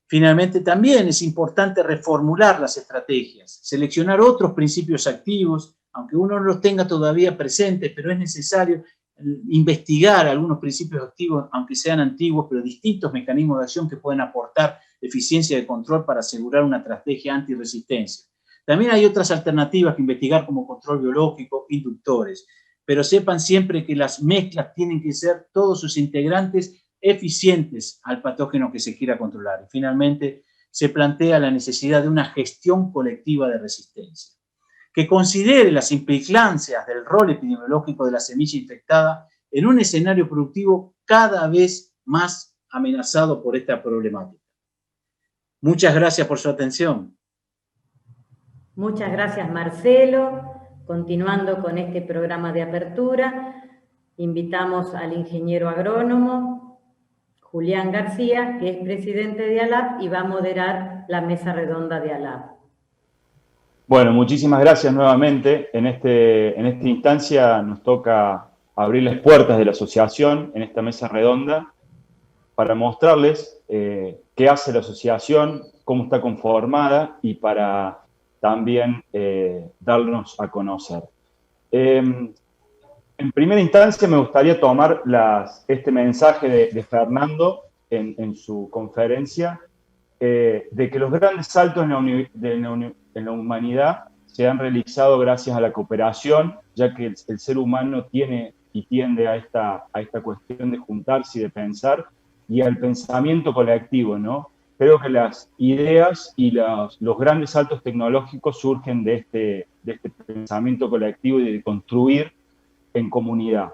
Finalmente, también es importante reformular las estrategias, seleccionar otros principios activos, aunque uno no los tenga todavía presentes, pero es necesario investigar algunos principios activos, aunque sean antiguos, pero distintos mecanismos de acción que pueden aportar eficiencia de control para asegurar una estrategia antirresistencia. También hay otras alternativas que investigar como control biológico, inductores, pero sepan siempre que las mezclas tienen que ser todos sus integrantes eficientes al patógeno que se quiera controlar. Y finalmente, se plantea la necesidad de una gestión colectiva de resistencia, que considere las implicancias del rol epidemiológico de la semilla infectada en un escenario productivo cada vez más amenazado por esta problemática. Muchas gracias por su atención. Muchas gracias, Marcelo. Continuando con este programa de apertura, invitamos al ingeniero agrónomo Julián García, que es presidente de ALAP y va a moderar la mesa redonda de ALAP. Bueno, muchísimas gracias nuevamente. En esta instancia nos toca abrir las puertas de la asociación en esta mesa redonda para mostrarles qué hace la asociación, cómo está conformada y para también darnos a conocer. En primera instancia me gustaría tomar este mensaje de Fernando en su conferencia de que los grandes saltos en la humanidad se han realizado gracias a la cooperación, ya que el ser humano tiene y tiende a esta cuestión de juntarse y de pensar, y al pensamiento colectivo, ¿no? Creo que las ideas y los grandes saltos tecnológicos surgen de este pensamiento colectivo y de construir en comunidad.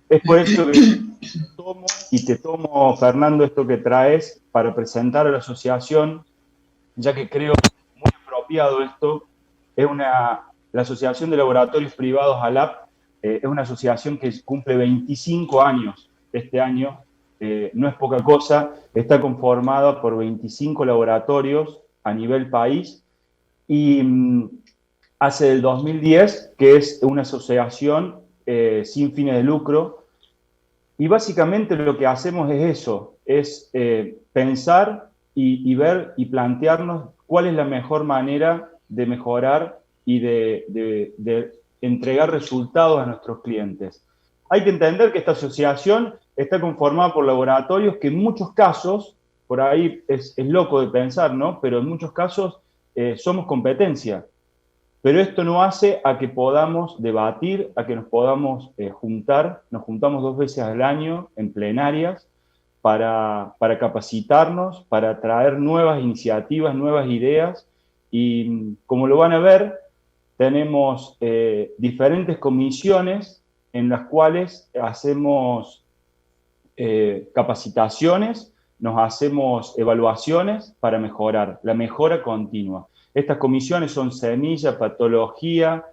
Es por eso que te tomo, Fernando, esto que traes para presentar a la asociación, ya que creo muy apropiado esto. La Asociación de Laboratorios Privados ALAP es una asociación que cumple 25 años este año, no es poca cosa, está conformada por 25 laboratorios a nivel país y hace del 2010 que es una asociación sin fines de lucro, y básicamente lo que hacemos es eso, es pensar y ver y plantearnos cuál es la mejor manera de mejorar y de entregar resultados a nuestros clientes. Hay que entender que esta asociación está conformada por laboratorios que en muchos casos, por ahí es loco de pensar, ¿no? Pero en muchos casos somos competencia. Pero esto no hace a que podamos debatir, a que nos podamos juntar. Nos juntamos 2 veces al año en plenarias para capacitarnos, para traer nuevas iniciativas, nuevas ideas. Y como lo van a ver, tenemos diferentes comisiones en las cuales hacemos capacitaciones, nos hacemos evaluaciones para mejorar, la mejora continua. Estas comisiones son semilla, patología,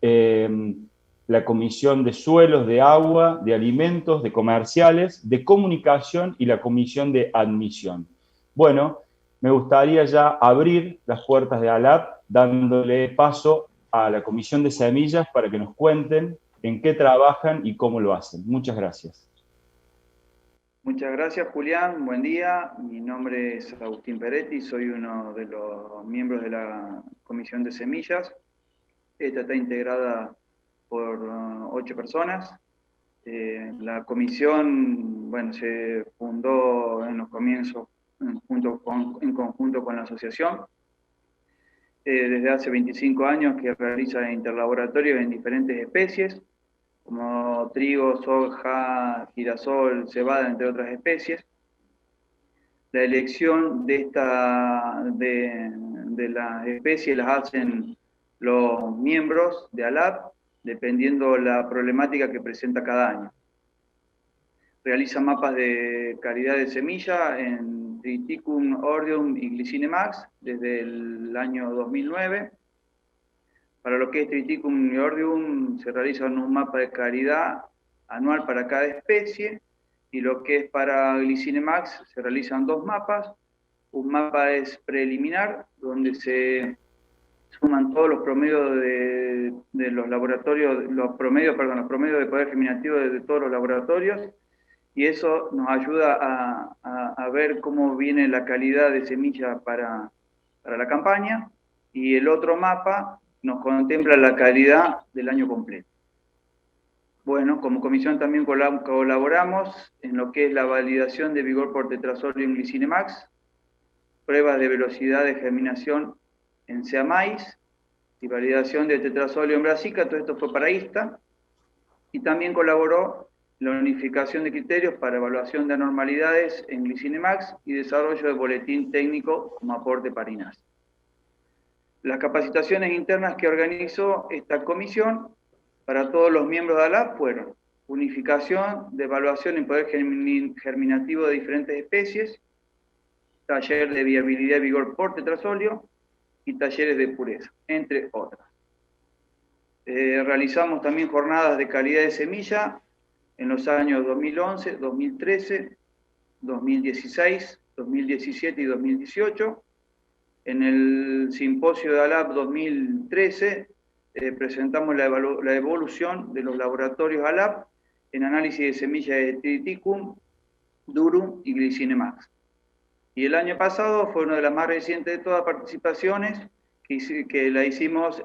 la comisión de suelos, de agua, de alimentos, de comerciales, de comunicación y la comisión de admisión. Bueno, me gustaría ya abrir las puertas de ALAP dándole paso a la comisión de semillas para que nos cuenten en qué trabajan y cómo lo hacen. Muchas gracias. Muchas gracias, Julián. Buen día. Mi nombre es Agustín Peretti, soy uno de los miembros de la Comisión de Semillas. Esta está integrada por 8 personas. La comisión, bueno, se fundó en los comienzos en conjunto con la asociación. Desde hace 25 años que realiza interlaboratorios en diferentes especies, como trigo, soja, girasol, cebada, entre otras especies. La elección de las especies las hacen los miembros de ALAP, dependiendo la problemática que presenta cada año. Realiza mapas de calidad de semilla en Triticum, Ordium y Glycinemax desde el año 2009. Para lo que es Triticum y Ordium se realiza un mapa de calidad anual para cada especie, y lo que es para Glycinemax se realizan 2 mapas. Un mapa es preliminar, donde se suman todos los promedios de los laboratorios, los promedios de poder germinativo de todos los laboratorios, y eso nos ayuda a ver cómo viene la calidad de semilla para la campaña, y el otro mapa nos contempla la calidad del año completo. Bueno, como comisión también colaboramos en lo que es la validación de vigor por tetrasolio en Glycinemax, pruebas de velocidad de germinación en Sea Maíz y validación de tetrasolio en Brassica. Todo esto fue para ISTA, y también colaboró en la unificación de criterios para evaluación de anormalidades en Glycinemax y desarrollo de boletín técnico como aporte para INAS. Las capacitaciones internas que organizó esta comisión para todos los miembros de ALAP fueron unificación de evaluación en poder germinativo de diferentes especies, taller de viabilidad y vigor por tetrasolio y talleres de pureza, entre otras. Realizamos también jornadas de calidad de semilla en los años 2011, 2013, 2016, 2017 y 2018. En el simposio de ALAP 2013 presentamos la evolución de los laboratorios ALAP en análisis de semillas de Triticum, Durum y Glycinemax. Y el año pasado fue una de las más recientes de todas participaciones que la hicimos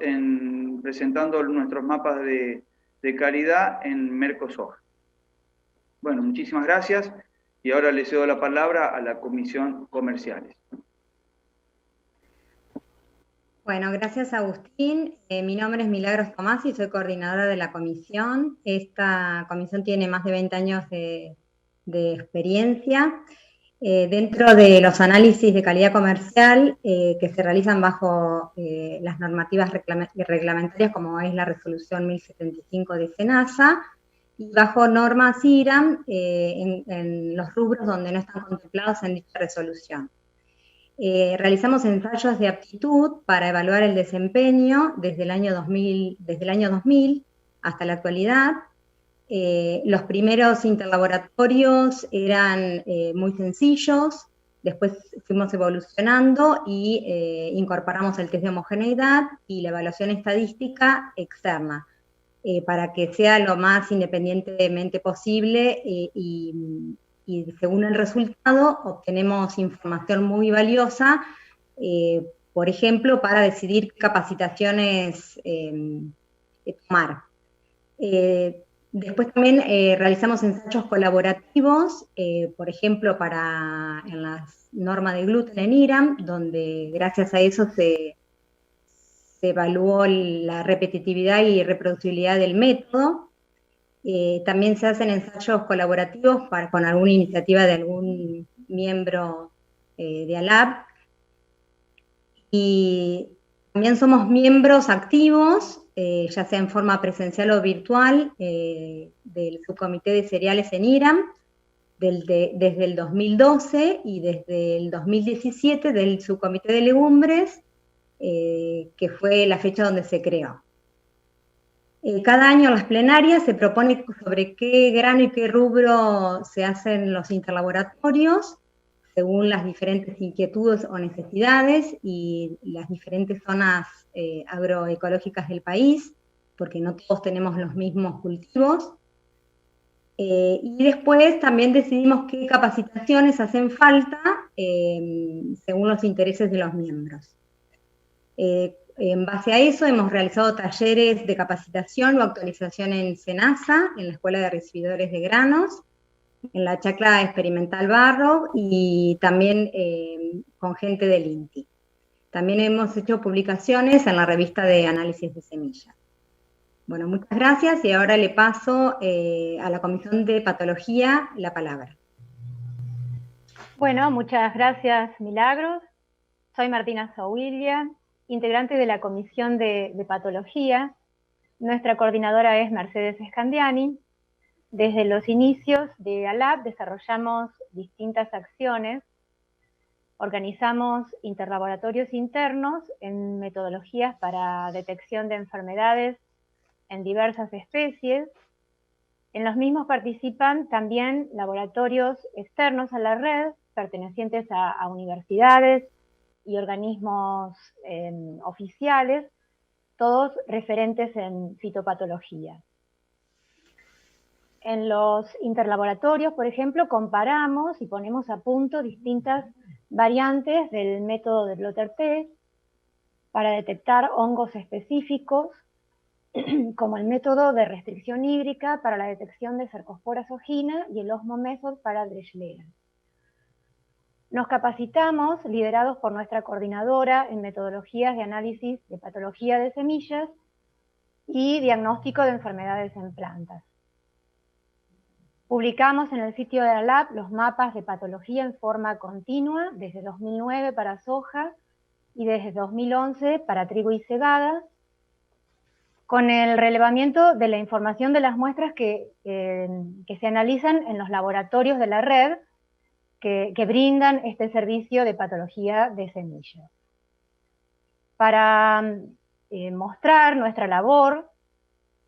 presentando nuestros mapas de calidad en Mercosoja. Bueno, muchísimas gracias, y ahora le cedo la palabra a la Comisión Comerciales. Bueno, gracias Agustín. Mi nombre es Milagros Tomás y soy coordinadora de la comisión. Esta comisión tiene más de 20 años de experiencia. Dentro de los análisis de calidad comercial que se realizan bajo las normativas reglamentarias como es la resolución 1075 de SENASA y bajo normas IRAM en los rubros donde no están contemplados en dicha resolución. Realizamos ensayos de aptitud para evaluar el desempeño desde el año 2000 hasta la actualidad. Los primeros interlaboratorios eran muy sencillos, después fuimos evolucionando y incorporamos el test de homogeneidad y la evaluación estadística externa, para que sea lo más independientemente posible y según el resultado obtenemos información muy valiosa, por ejemplo, para decidir qué capacitaciones tomar. Después también realizamos ensayos colaborativos, por ejemplo, en la norma de gluten en IRAM, donde gracias a eso se evaluó la repetitividad y reproducibilidad del método. También se hacen ensayos colaborativos con alguna iniciativa de algún miembro de ALAB. Y también somos miembros activos, ya sea en forma presencial o virtual, del subcomité de cereales en IRAM, desde el 2012 y desde el 2017 del subcomité de legumbres, que fue la fecha donde se creó. Cada año en las plenarias se propone sobre qué grano y qué rubro se hacen los interlaboratorios, según las diferentes inquietudes o necesidades y las diferentes zonas agroecológicas del país, porque no todos tenemos los mismos cultivos. Y después también decidimos qué capacitaciones hacen falta según los intereses de los miembros. En base a eso hemos realizado talleres de capacitación o actualización en SENASA, en la Escuela de Recibidores de Granos, en la Chacra Experimental Barro y también con gente del INTI. También hemos hecho publicaciones en la revista de análisis de semillas. Bueno, muchas gracias y ahora le paso a la Comisión de Patología la palabra. Bueno, muchas gracias, Milagros. Soy Martina Zauilia, integrante de la Comisión de Patología. Nuestra coordinadora es Mercedes Scandiani. Desde los inicios de ALAB desarrollamos distintas acciones. Organizamos interlaboratorios internos en metodologías para detección de enfermedades en diversas especies. En los mismos participan también laboratorios externos a la red, pertenecientes a universidades y organismos oficiales, todos referentes en fitopatología. En los interlaboratorios, por ejemplo, comparamos y ponemos a punto distintas variantes del método de Blotter test para detectar hongos específicos, como el método de restricción hídrica para la detección de Cercospora sogina y el Osmo Method para Dreschlera. Nos capacitamos, liderados por nuestra coordinadora en metodologías de análisis de patología de semillas y diagnóstico de enfermedades en plantas. Publicamos en el sitio de ALAB los mapas de patología en forma continua desde 2009 para soja y desde 2011 para trigo y cebada, con el relevamiento de la información de las muestras que se analizan en los laboratorios de la red que brindan este servicio de patología de semillas. Para mostrar nuestra labor,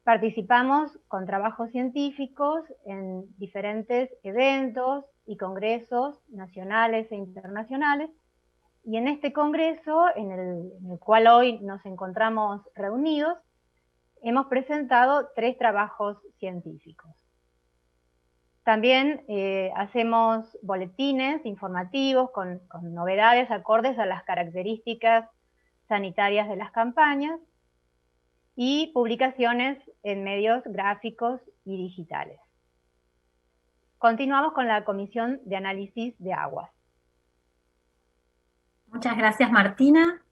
participamos con trabajos científicos en diferentes eventos y congresos nacionales e internacionales, y en este congreso, en el cual hoy nos encontramos reunidos, hemos presentado 3 trabajos científicos. También hacemos boletines informativos con novedades acordes a las características sanitarias de las campañas y publicaciones en medios gráficos y digitales. Continuamos con la Comisión de Análisis de Aguas. Muchas gracias, Martina.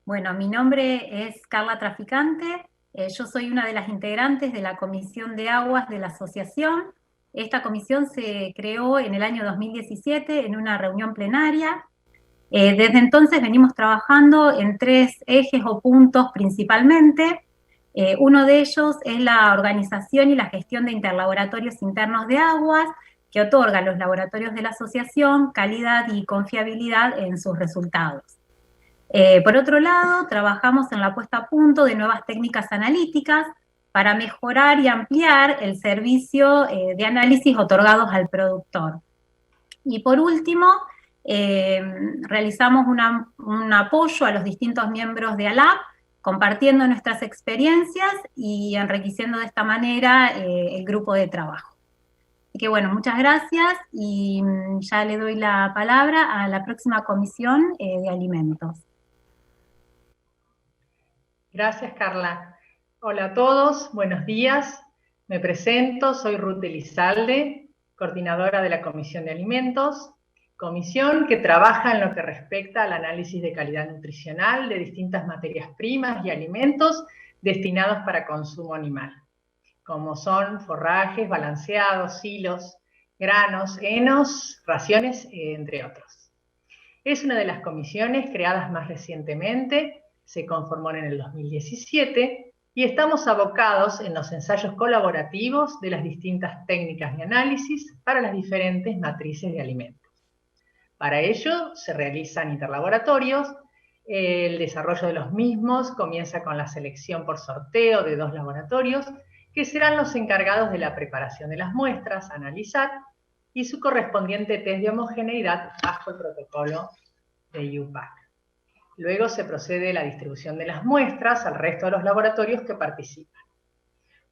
Bueno, mi nombre es Carla Traficante, yo soy una de las integrantes de la Comisión de Aguas de la Asociación. Esta comisión se creó en el año 2017 en una reunión plenaria. Desde entonces venimos trabajando en 3 ejes o puntos principalmente. Uno de ellos es la organización y la gestión de interlaboratorios internos de aguas, que otorga a los laboratorios de la asociación calidad y confiabilidad en sus resultados. Por otro lado, trabajamos en la puesta a punto de nuevas técnicas analíticas para mejorar y ampliar el servicio de análisis otorgados al productor. Y por último, realizamos un apoyo a los distintos miembros de ALAP, compartiendo nuestras experiencias y enriqueciendo de esta manera el grupo de trabajo. Así que bueno, muchas gracias y ya le doy la palabra a la próxima comisión de alimentos. Gracias, Carla. Hola a todos, buenos días. Me presento, soy Ruth Elizalde, coordinadora de la Comisión de Alimentos, comisión que trabaja en lo que respecta al análisis de calidad nutricional de distintas materias primas y alimentos destinados para consumo animal, como son forrajes, balanceados, hilos, granos, henos, raciones, entre otros. Es una de las comisiones creadas más recientemente, se conformó en el 2017, y estamos abocados en los ensayos colaborativos de las distintas técnicas de análisis para las diferentes matrices de alimentos. Para ello se realizan interlaboratorios, el desarrollo de los mismos comienza con la selección por sorteo de 2 laboratorios, que serán los encargados de la preparación de las muestras a analizar y su correspondiente test de homogeneidad bajo el protocolo de UPAC. Luego se procede a la distribución de las muestras al resto de los laboratorios que participan.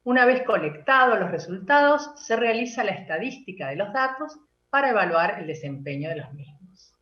Una vez colectados los resultados, se realiza la estadística de los datos para evaluar el desempeño de los mismos.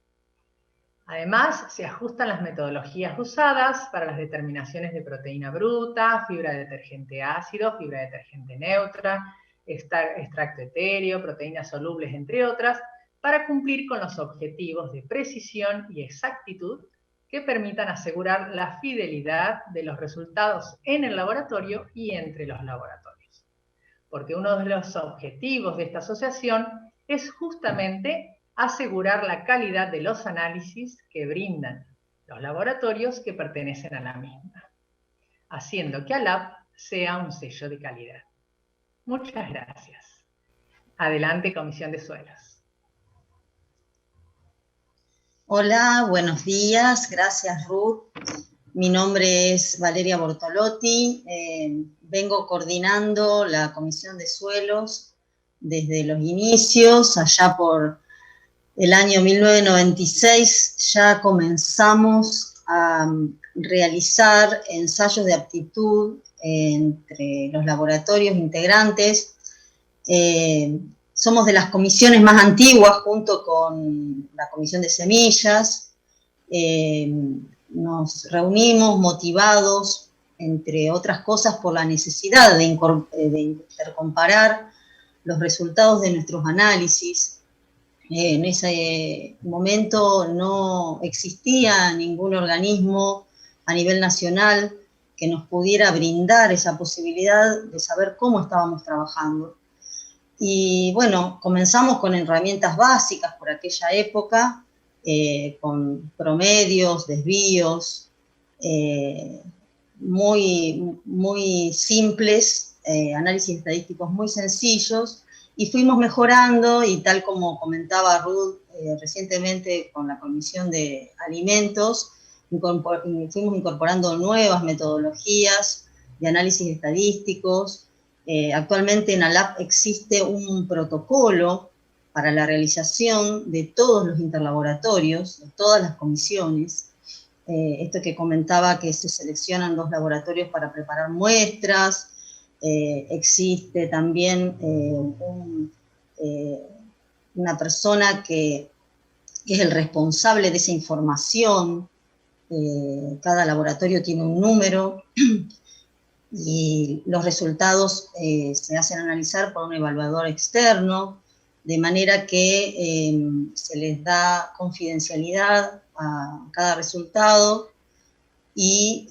Además, se ajustan las metodologías usadas para las determinaciones de proteína bruta, fibra de detergente ácido, fibra de detergente neutra, extracto etéreo, proteínas solubles, entre otras, para cumplir con los objetivos de precisión y exactitud que permitan asegurar la fidelidad de los resultados en el laboratorio y entre los laboratorios. Porque uno de los objetivos de esta asociación es justamente asegurar la calidad de los análisis que brindan los laboratorios que pertenecen a la misma, haciendo que ALAP sea un sello de calidad. Muchas gracias. Adelante, Comisión de Suelos. Hola, buenos días, gracias Ruth. Mi nombre es Valeria Bortolotti, vengo coordinando la Comisión de Suelos desde los inicios, allá por el año 1996 ya comenzamos a realizar ensayos de aptitud entre los laboratorios integrantes. Somos de las comisiones más antiguas, junto con la Comisión de Semillas. Nos reunimos motivados, entre otras cosas, por la necesidad de intercomparar los resultados de nuestros análisis. En ese momento no existía ningún organismo a nivel nacional que nos pudiera brindar esa posibilidad de saber cómo estábamos trabajando. Y bueno, comenzamos con herramientas básicas por aquella época, con promedios, desvíos, muy simples, análisis estadísticos muy sencillos, y fuimos mejorando, y tal como comentaba Ruth recientemente con la Comisión de Alimentos, fuimos incorporando nuevas metodologías de análisis estadísticos. Actualmente en ALAP existe un protocolo para la realización de todos los interlaboratorios, de todas las comisiones. Esto que comentaba, que se seleccionan 2 laboratorios para preparar muestras. Existe también una persona que es el responsable de esa información. Cada laboratorio tiene un número y los resultados se hacen analizar por un evaluador externo, de manera que se les da confidencialidad a cada resultado y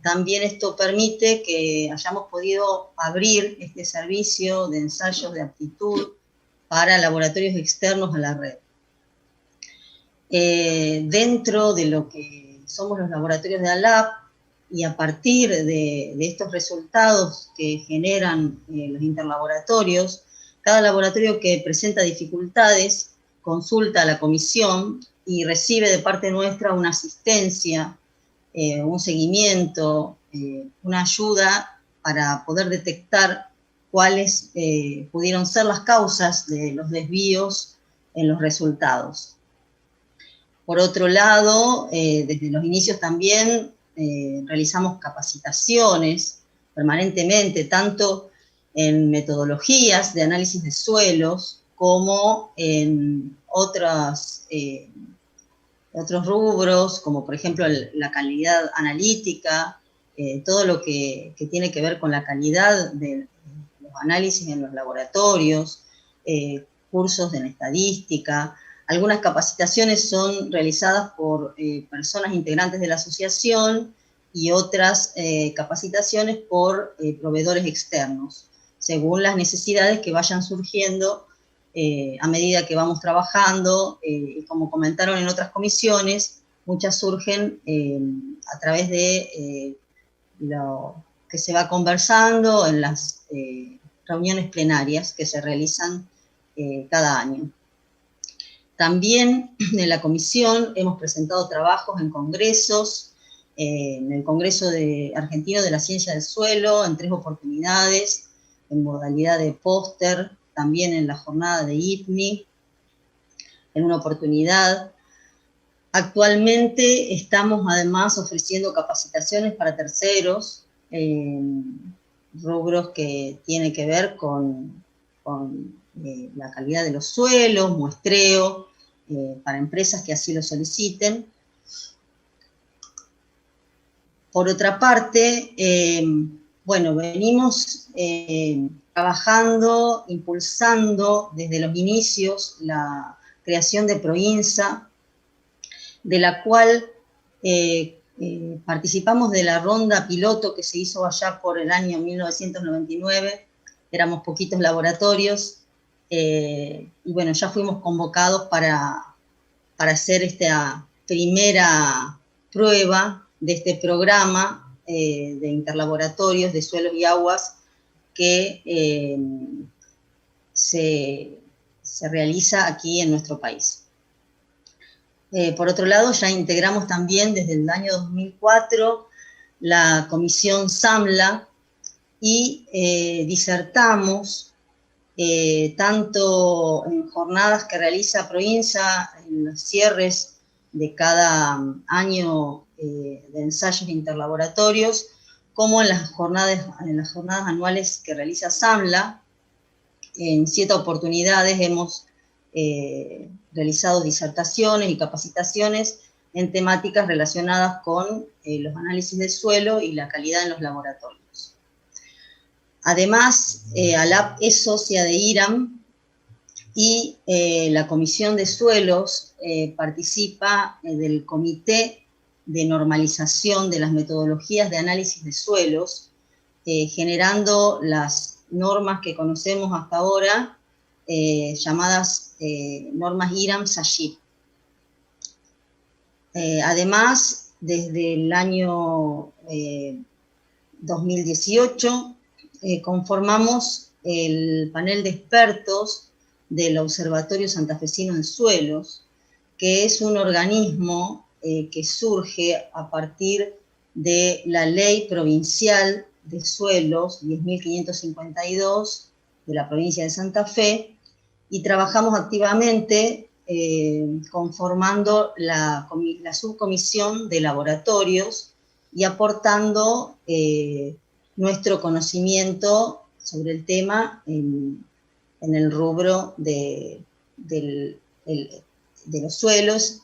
también esto permite que hayamos podido abrir este servicio de ensayos de aptitud para laboratorios externos a la red. Dentro de lo que somos los laboratorios de ALAP, y a partir de estos resultados que generan los interlaboratorios, cada laboratorio que presenta dificultades consulta a la comisión y recibe de parte nuestra una asistencia, un seguimiento, una ayuda para poder detectar cuáles pudieron ser las causas de los desvíos en los resultados. Por otro lado, desde los inicios también realizamos capacitaciones permanentemente, tanto en metodologías de análisis de suelos, como en otros rubros, como por ejemplo la calidad analítica, todo lo que tiene que ver con la calidad de los análisis en los laboratorios, cursos en estadística. Algunas capacitaciones son realizadas por personas integrantes de la asociación y otras capacitaciones por proveedores externos, según las necesidades que vayan surgiendo a medida que vamos trabajando. Y como comentaron en otras comisiones, muchas surgen a través de lo que se va conversando en las reuniones plenarias que se realizan cada año. También en la comisión hemos presentado trabajos en congresos, en el Congreso Argentino de la Ciencia del Suelo, en 3 oportunidades, en modalidad de póster, también en la jornada de IPNI, en una oportunidad. Actualmente estamos además ofreciendo capacitaciones para terceros, rubros que tienen que ver con la calidad de los suelos, muestreo, para empresas que así lo soliciten. Por otra parte, bueno, venimos trabajando, impulsando desde los inicios la creación de Proinsa, de la cual participamos de la ronda piloto que se hizo allá por el año 1999, éramos poquitos laboratorios, y bueno, ya fuimos convocados para hacer esta primera prueba de este programa de interlaboratorios de suelos y aguas que se realiza aquí en nuestro país. Por otro lado, ya integramos también desde el año 2004 la comisión SAMLA y disertamos tanto en jornadas que realiza Proinsa, en los cierres de cada año de ensayos interlaboratorios, como en las jornadas anuales que realiza SAMLA. En 7 oportunidades hemos realizado disertaciones y capacitaciones en temáticas relacionadas con los análisis del suelo y la calidad en los laboratorios. Además, ALAP es socia de IRAM y la Comisión de Suelos participa del Comité de Normalización de las Metodologías de Análisis de Suelos, generando las normas que conocemos hasta ahora, llamadas normas IRAM-SAGIP. Además, desde el año 2018, conformamos el panel de expertos del Observatorio Santafesino en Suelos, que es un organismo que surge a partir de la Ley Provincial de Suelos 10.552 de la provincia de Santa Fe, y trabajamos activamente conformando la subcomisión de laboratorios y aportando nuestro conocimiento sobre el tema en el rubro de los suelos,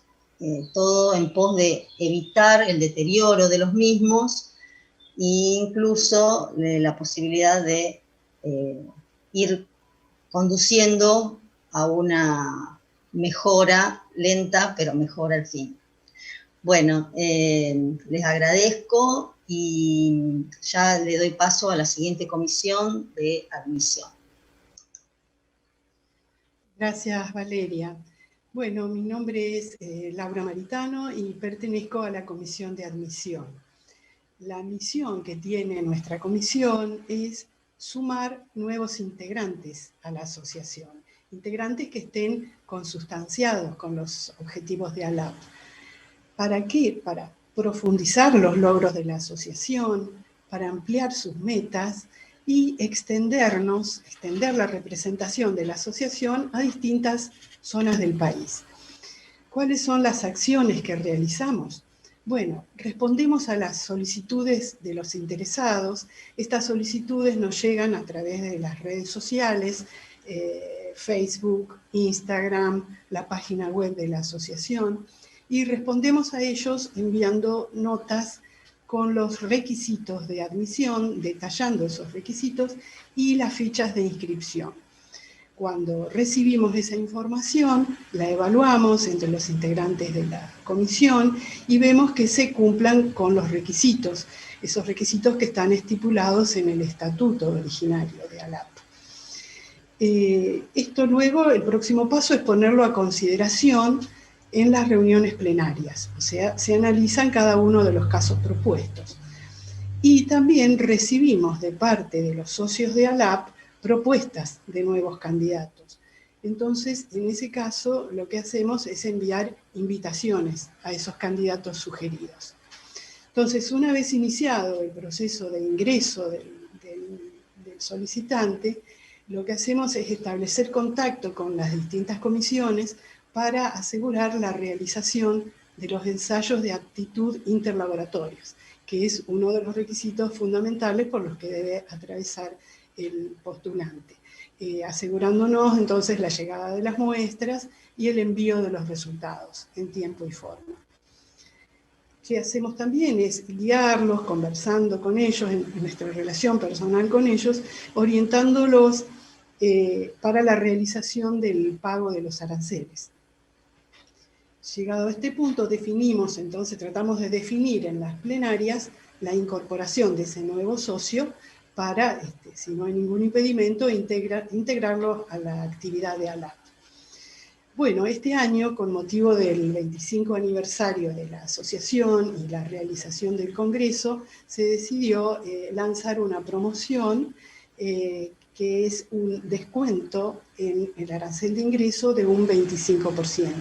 todo en pos de evitar el deterioro de los mismos e incluso la posibilidad de ir conduciendo a una mejora lenta, pero mejora al fin. Bueno, les agradezco y ya le doy paso a la siguiente comisión de admisión. Gracias, Valeria. Bueno, mi nombre es Laura Maritano y pertenezco a la comisión de admisión. La misión que tiene nuestra comisión es sumar nuevos integrantes a la asociación, integrantes que estén consustanciados con los objetivos de ALAP. ¿Para qué? Para profundizar los logros de la asociación, para ampliar sus metas y extender la representación de la asociación a distintas zonas del país. ¿Cuáles son las acciones que realizamos? Bueno, respondemos a las solicitudes de los interesados. Estas solicitudes nos llegan a través de las redes sociales, Facebook, Instagram, la página web de la asociación, y respondemos a ellos enviando notas con los requisitos de admisión, detallando esos requisitos y las fichas de inscripción. Cuando recibimos esa información, la evaluamos entre los integrantes de la comisión y vemos que se cumplan con los requisitos, esos requisitos que están estipulados en el estatuto originario de ALAP. Esto luego, el próximo paso es ponerlo a consideración en las reuniones plenarias, o sea, se analizan cada uno de los casos propuestos. Y también recibimos de parte de los socios de ALAP propuestas de nuevos candidatos. Entonces, en ese caso, lo que hacemos es enviar invitaciones a esos candidatos sugeridos. Entonces, una vez iniciado el proceso de ingreso del solicitante, lo que hacemos es establecer contacto con las distintas comisiones para asegurar la realización de los ensayos de aptitud interlaboratorios, que es uno de los requisitos fundamentales por los que debe atravesar el postulante, asegurándonos entonces la llegada de las muestras y el envío de los resultados en tiempo y forma. Lo que hacemos también es guiarlos, conversando con ellos, en nuestra relación personal con ellos, orientándolos para la realización del pago de los aranceles. Llegado a este punto, definimos, entonces tratamos de definir en las plenarias la incorporación de ese nuevo socio para, si no hay ningún impedimento, integrarlo a la actividad de ALAP. Bueno, este año, con motivo del 25 aniversario de la asociación y la realización del congreso, se decidió lanzar una promoción que es un descuento en el arancel de ingreso de un 25%.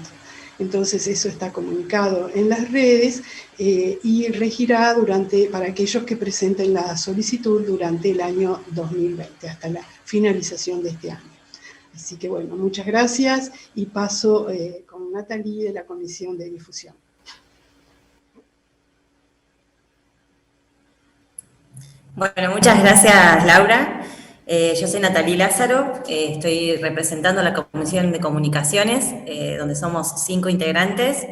Entonces eso está comunicado en las redes y regirá para aquellos que presenten la solicitud durante el año 2020, hasta la finalización de este año. Así que bueno, muchas gracias y paso con Natalie de la Comisión de Difusión. Bueno, muchas gracias, Laura. Yo soy Natalie Lázaro, estoy representando a la Comisión de Comunicaciones, donde somos 5 integrantes.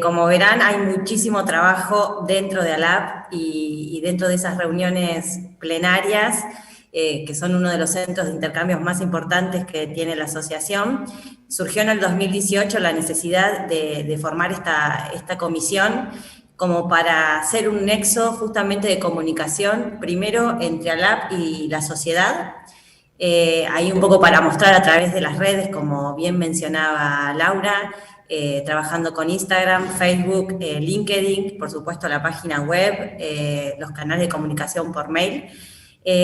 Como verán, hay muchísimo trabajo dentro de ALAP y dentro de esas reuniones plenarias, que son uno de los centros de intercambios más importantes que tiene la asociación. Surgió en el 2018 la necesidad de formar esta comisión como para hacer un nexo justamente de comunicación, primero entre ALAP y la sociedad, ahí un poco para mostrar a través de las redes, como bien mencionaba Laura, trabajando con Instagram, Facebook, LinkedIn, por supuesto la página web, los canales de comunicación por mail,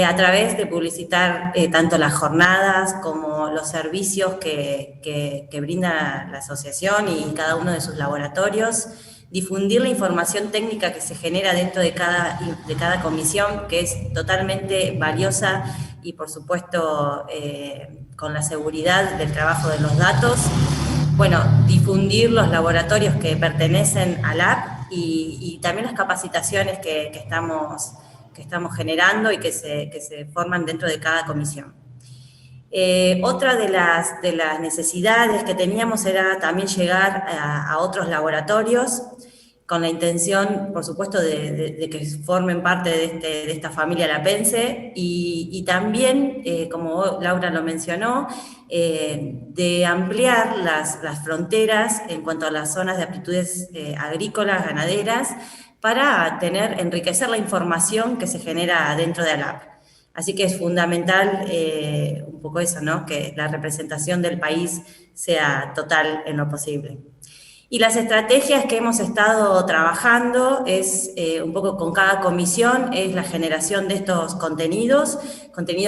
a través de publicitar tanto las jornadas como los servicios que brinda la asociación y cada uno de sus laboratorios, difundir la información técnica que se genera dentro de cada comisión, que es totalmente valiosa y, por supuesto, con la seguridad del trabajo de los datos. Bueno, difundir los laboratorios que pertenecen al ALAP y también las capacitaciones que estamos generando y que se forman dentro de cada comisión. Otra de las necesidades que teníamos era también llegar a otros laboratorios con la intención, por supuesto, de que formen parte de esta familia lapense y también, como Laura lo mencionó, de ampliar las fronteras en cuanto a las zonas de aptitudes agrícolas, ganaderas, para enriquecer la información que se genera dentro de ALAP. Así que es fundamental un poco eso, ¿no? Que la representación del país sea total en lo posible. Y las estrategias que hemos estado trabajando es un poco con cada comisión, es la generación de estos contenidos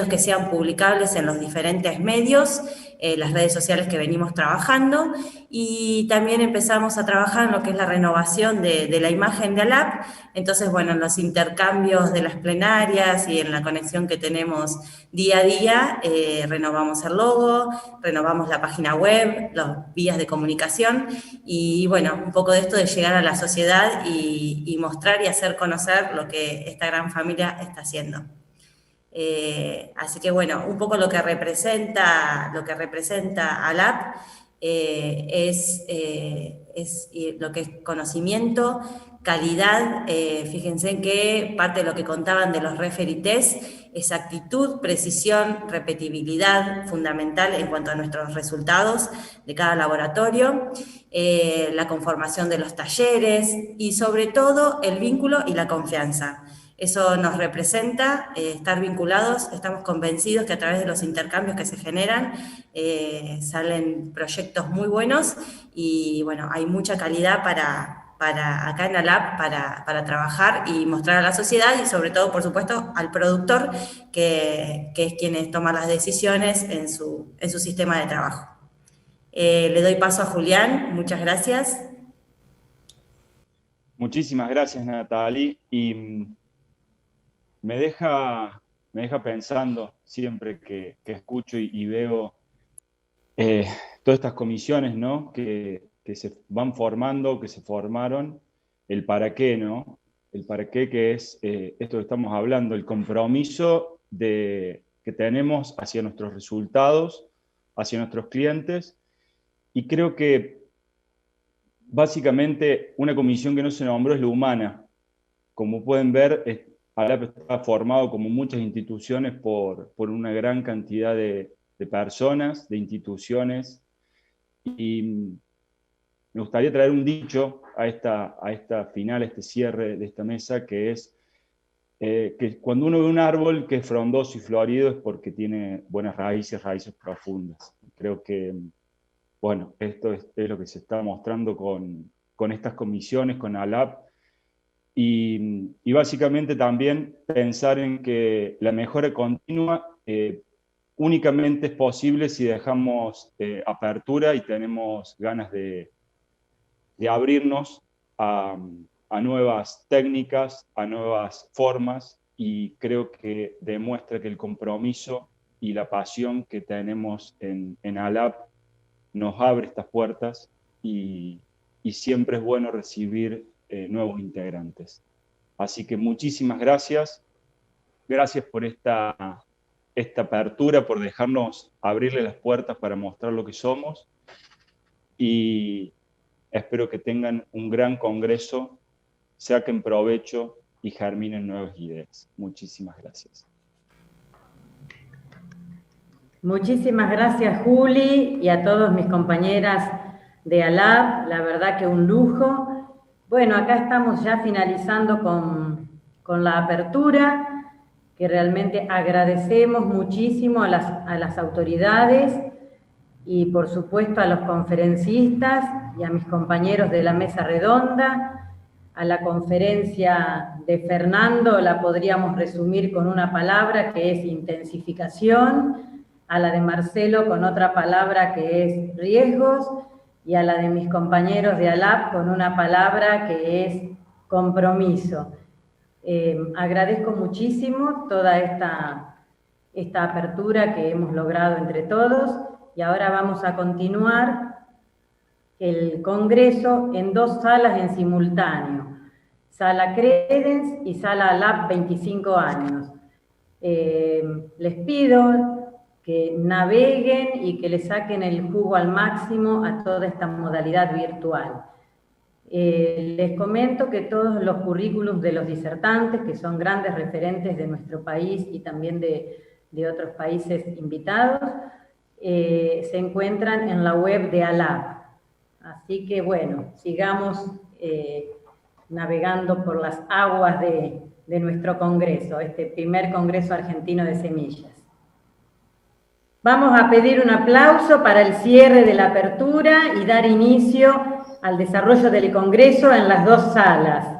que sean publicables en los diferentes medios, las redes sociales que venimos trabajando, y también empezamos a trabajar en lo que es la renovación de la imagen de ALAP. Entonces, bueno, en los intercambios de las plenarias y en la conexión que tenemos día a día, renovamos el logo, renovamos la página web, las vías de comunicación, y bueno, un poco de esto de llegar a la sociedad y mostrar y hacer conocer lo que esta gran familia está haciendo. Así que bueno, un poco lo que representa ALAP es lo que es conocimiento, calidad. Fíjense en que parte de lo que contaban de los referee test, exactitud, precisión, repetibilidad, fundamental en cuanto a nuestros resultados de cada laboratorio, la conformación de los talleres y sobre todo el vínculo y la confianza. Eso nos representa estar vinculados, estamos convencidos que a través de los intercambios que se generan salen proyectos muy buenos y bueno, hay mucha calidad para acá en ALAP para trabajar y mostrar a la sociedad y sobre todo, por supuesto, al productor que es quien toma las decisiones en su sistema de trabajo. Le doy paso a Julián, muchas gracias. Muchísimas gracias, Natali. Y me deja pensando siempre que escucho y veo todas estas comisiones, ¿no? que se van formando, que se formaron, el para qué, ¿no? El para qué, que es esto que estamos hablando, el compromiso que tenemos hacia nuestros resultados, hacia nuestros clientes, y creo que básicamente una comisión que no se nombró es la humana. Como pueden ver, ALAP está formado, como muchas instituciones, por una gran cantidad de personas, de instituciones, y me gustaría traer un dicho a esta final, a este cierre de esta mesa, que es que cuando uno ve un árbol que es frondoso y florido es porque tiene buenas raíces profundas. Creo que, bueno, esto es lo que se está mostrando con estas comisiones, con ALAP, y básicamente también pensar en que la mejora continua únicamente es posible si dejamos apertura y tenemos ganas de abrirnos a nuevas técnicas, a nuevas formas, y creo que demuestra que el compromiso y la pasión que tenemos en ALAP nos abre estas puertas y siempre es bueno recibir nuevos integrantes. Así que muchísimas gracias. Gracias por esta apertura, por dejarnos abrirle las puertas para mostrar lo que somos, y espero que tengan un gran congreso, saquen provecho y germinen nuevas ideas. Muchísimas gracias. Muchísimas gracias, Juli, y a todos mis compañeras de ALAP. La verdad que un lujo. Bueno, acá estamos ya finalizando con la apertura, que realmente agradecemos muchísimo a las autoridades y por supuesto a los conferencistas y a mis compañeros de la mesa redonda. A la conferencia de Fernando la podríamos resumir con una palabra que es intensificación, a la de Marcelo con otra palabra que es riesgos, y a la de mis compañeros de ALAP con una palabra que es compromiso. Agradezco muchísimo toda esta apertura que hemos logrado entre todos, y ahora vamos a continuar el congreso en 2 salas en simultáneo, Sala Credence y Sala ALAP 25 años. Les pido que naveguen y que le saquen el jugo al máximo a toda esta modalidad virtual. Les comento que todos los currículums de los disertantes, que son grandes referentes de nuestro país y también de otros países invitados, se encuentran en la web de ALAP. Así que bueno, sigamos navegando por las aguas de nuestro congreso, este primer Congreso Argentino de Semillas. Vamos a pedir un aplauso para el cierre de la apertura y dar inicio al desarrollo del Congreso en las dos salas.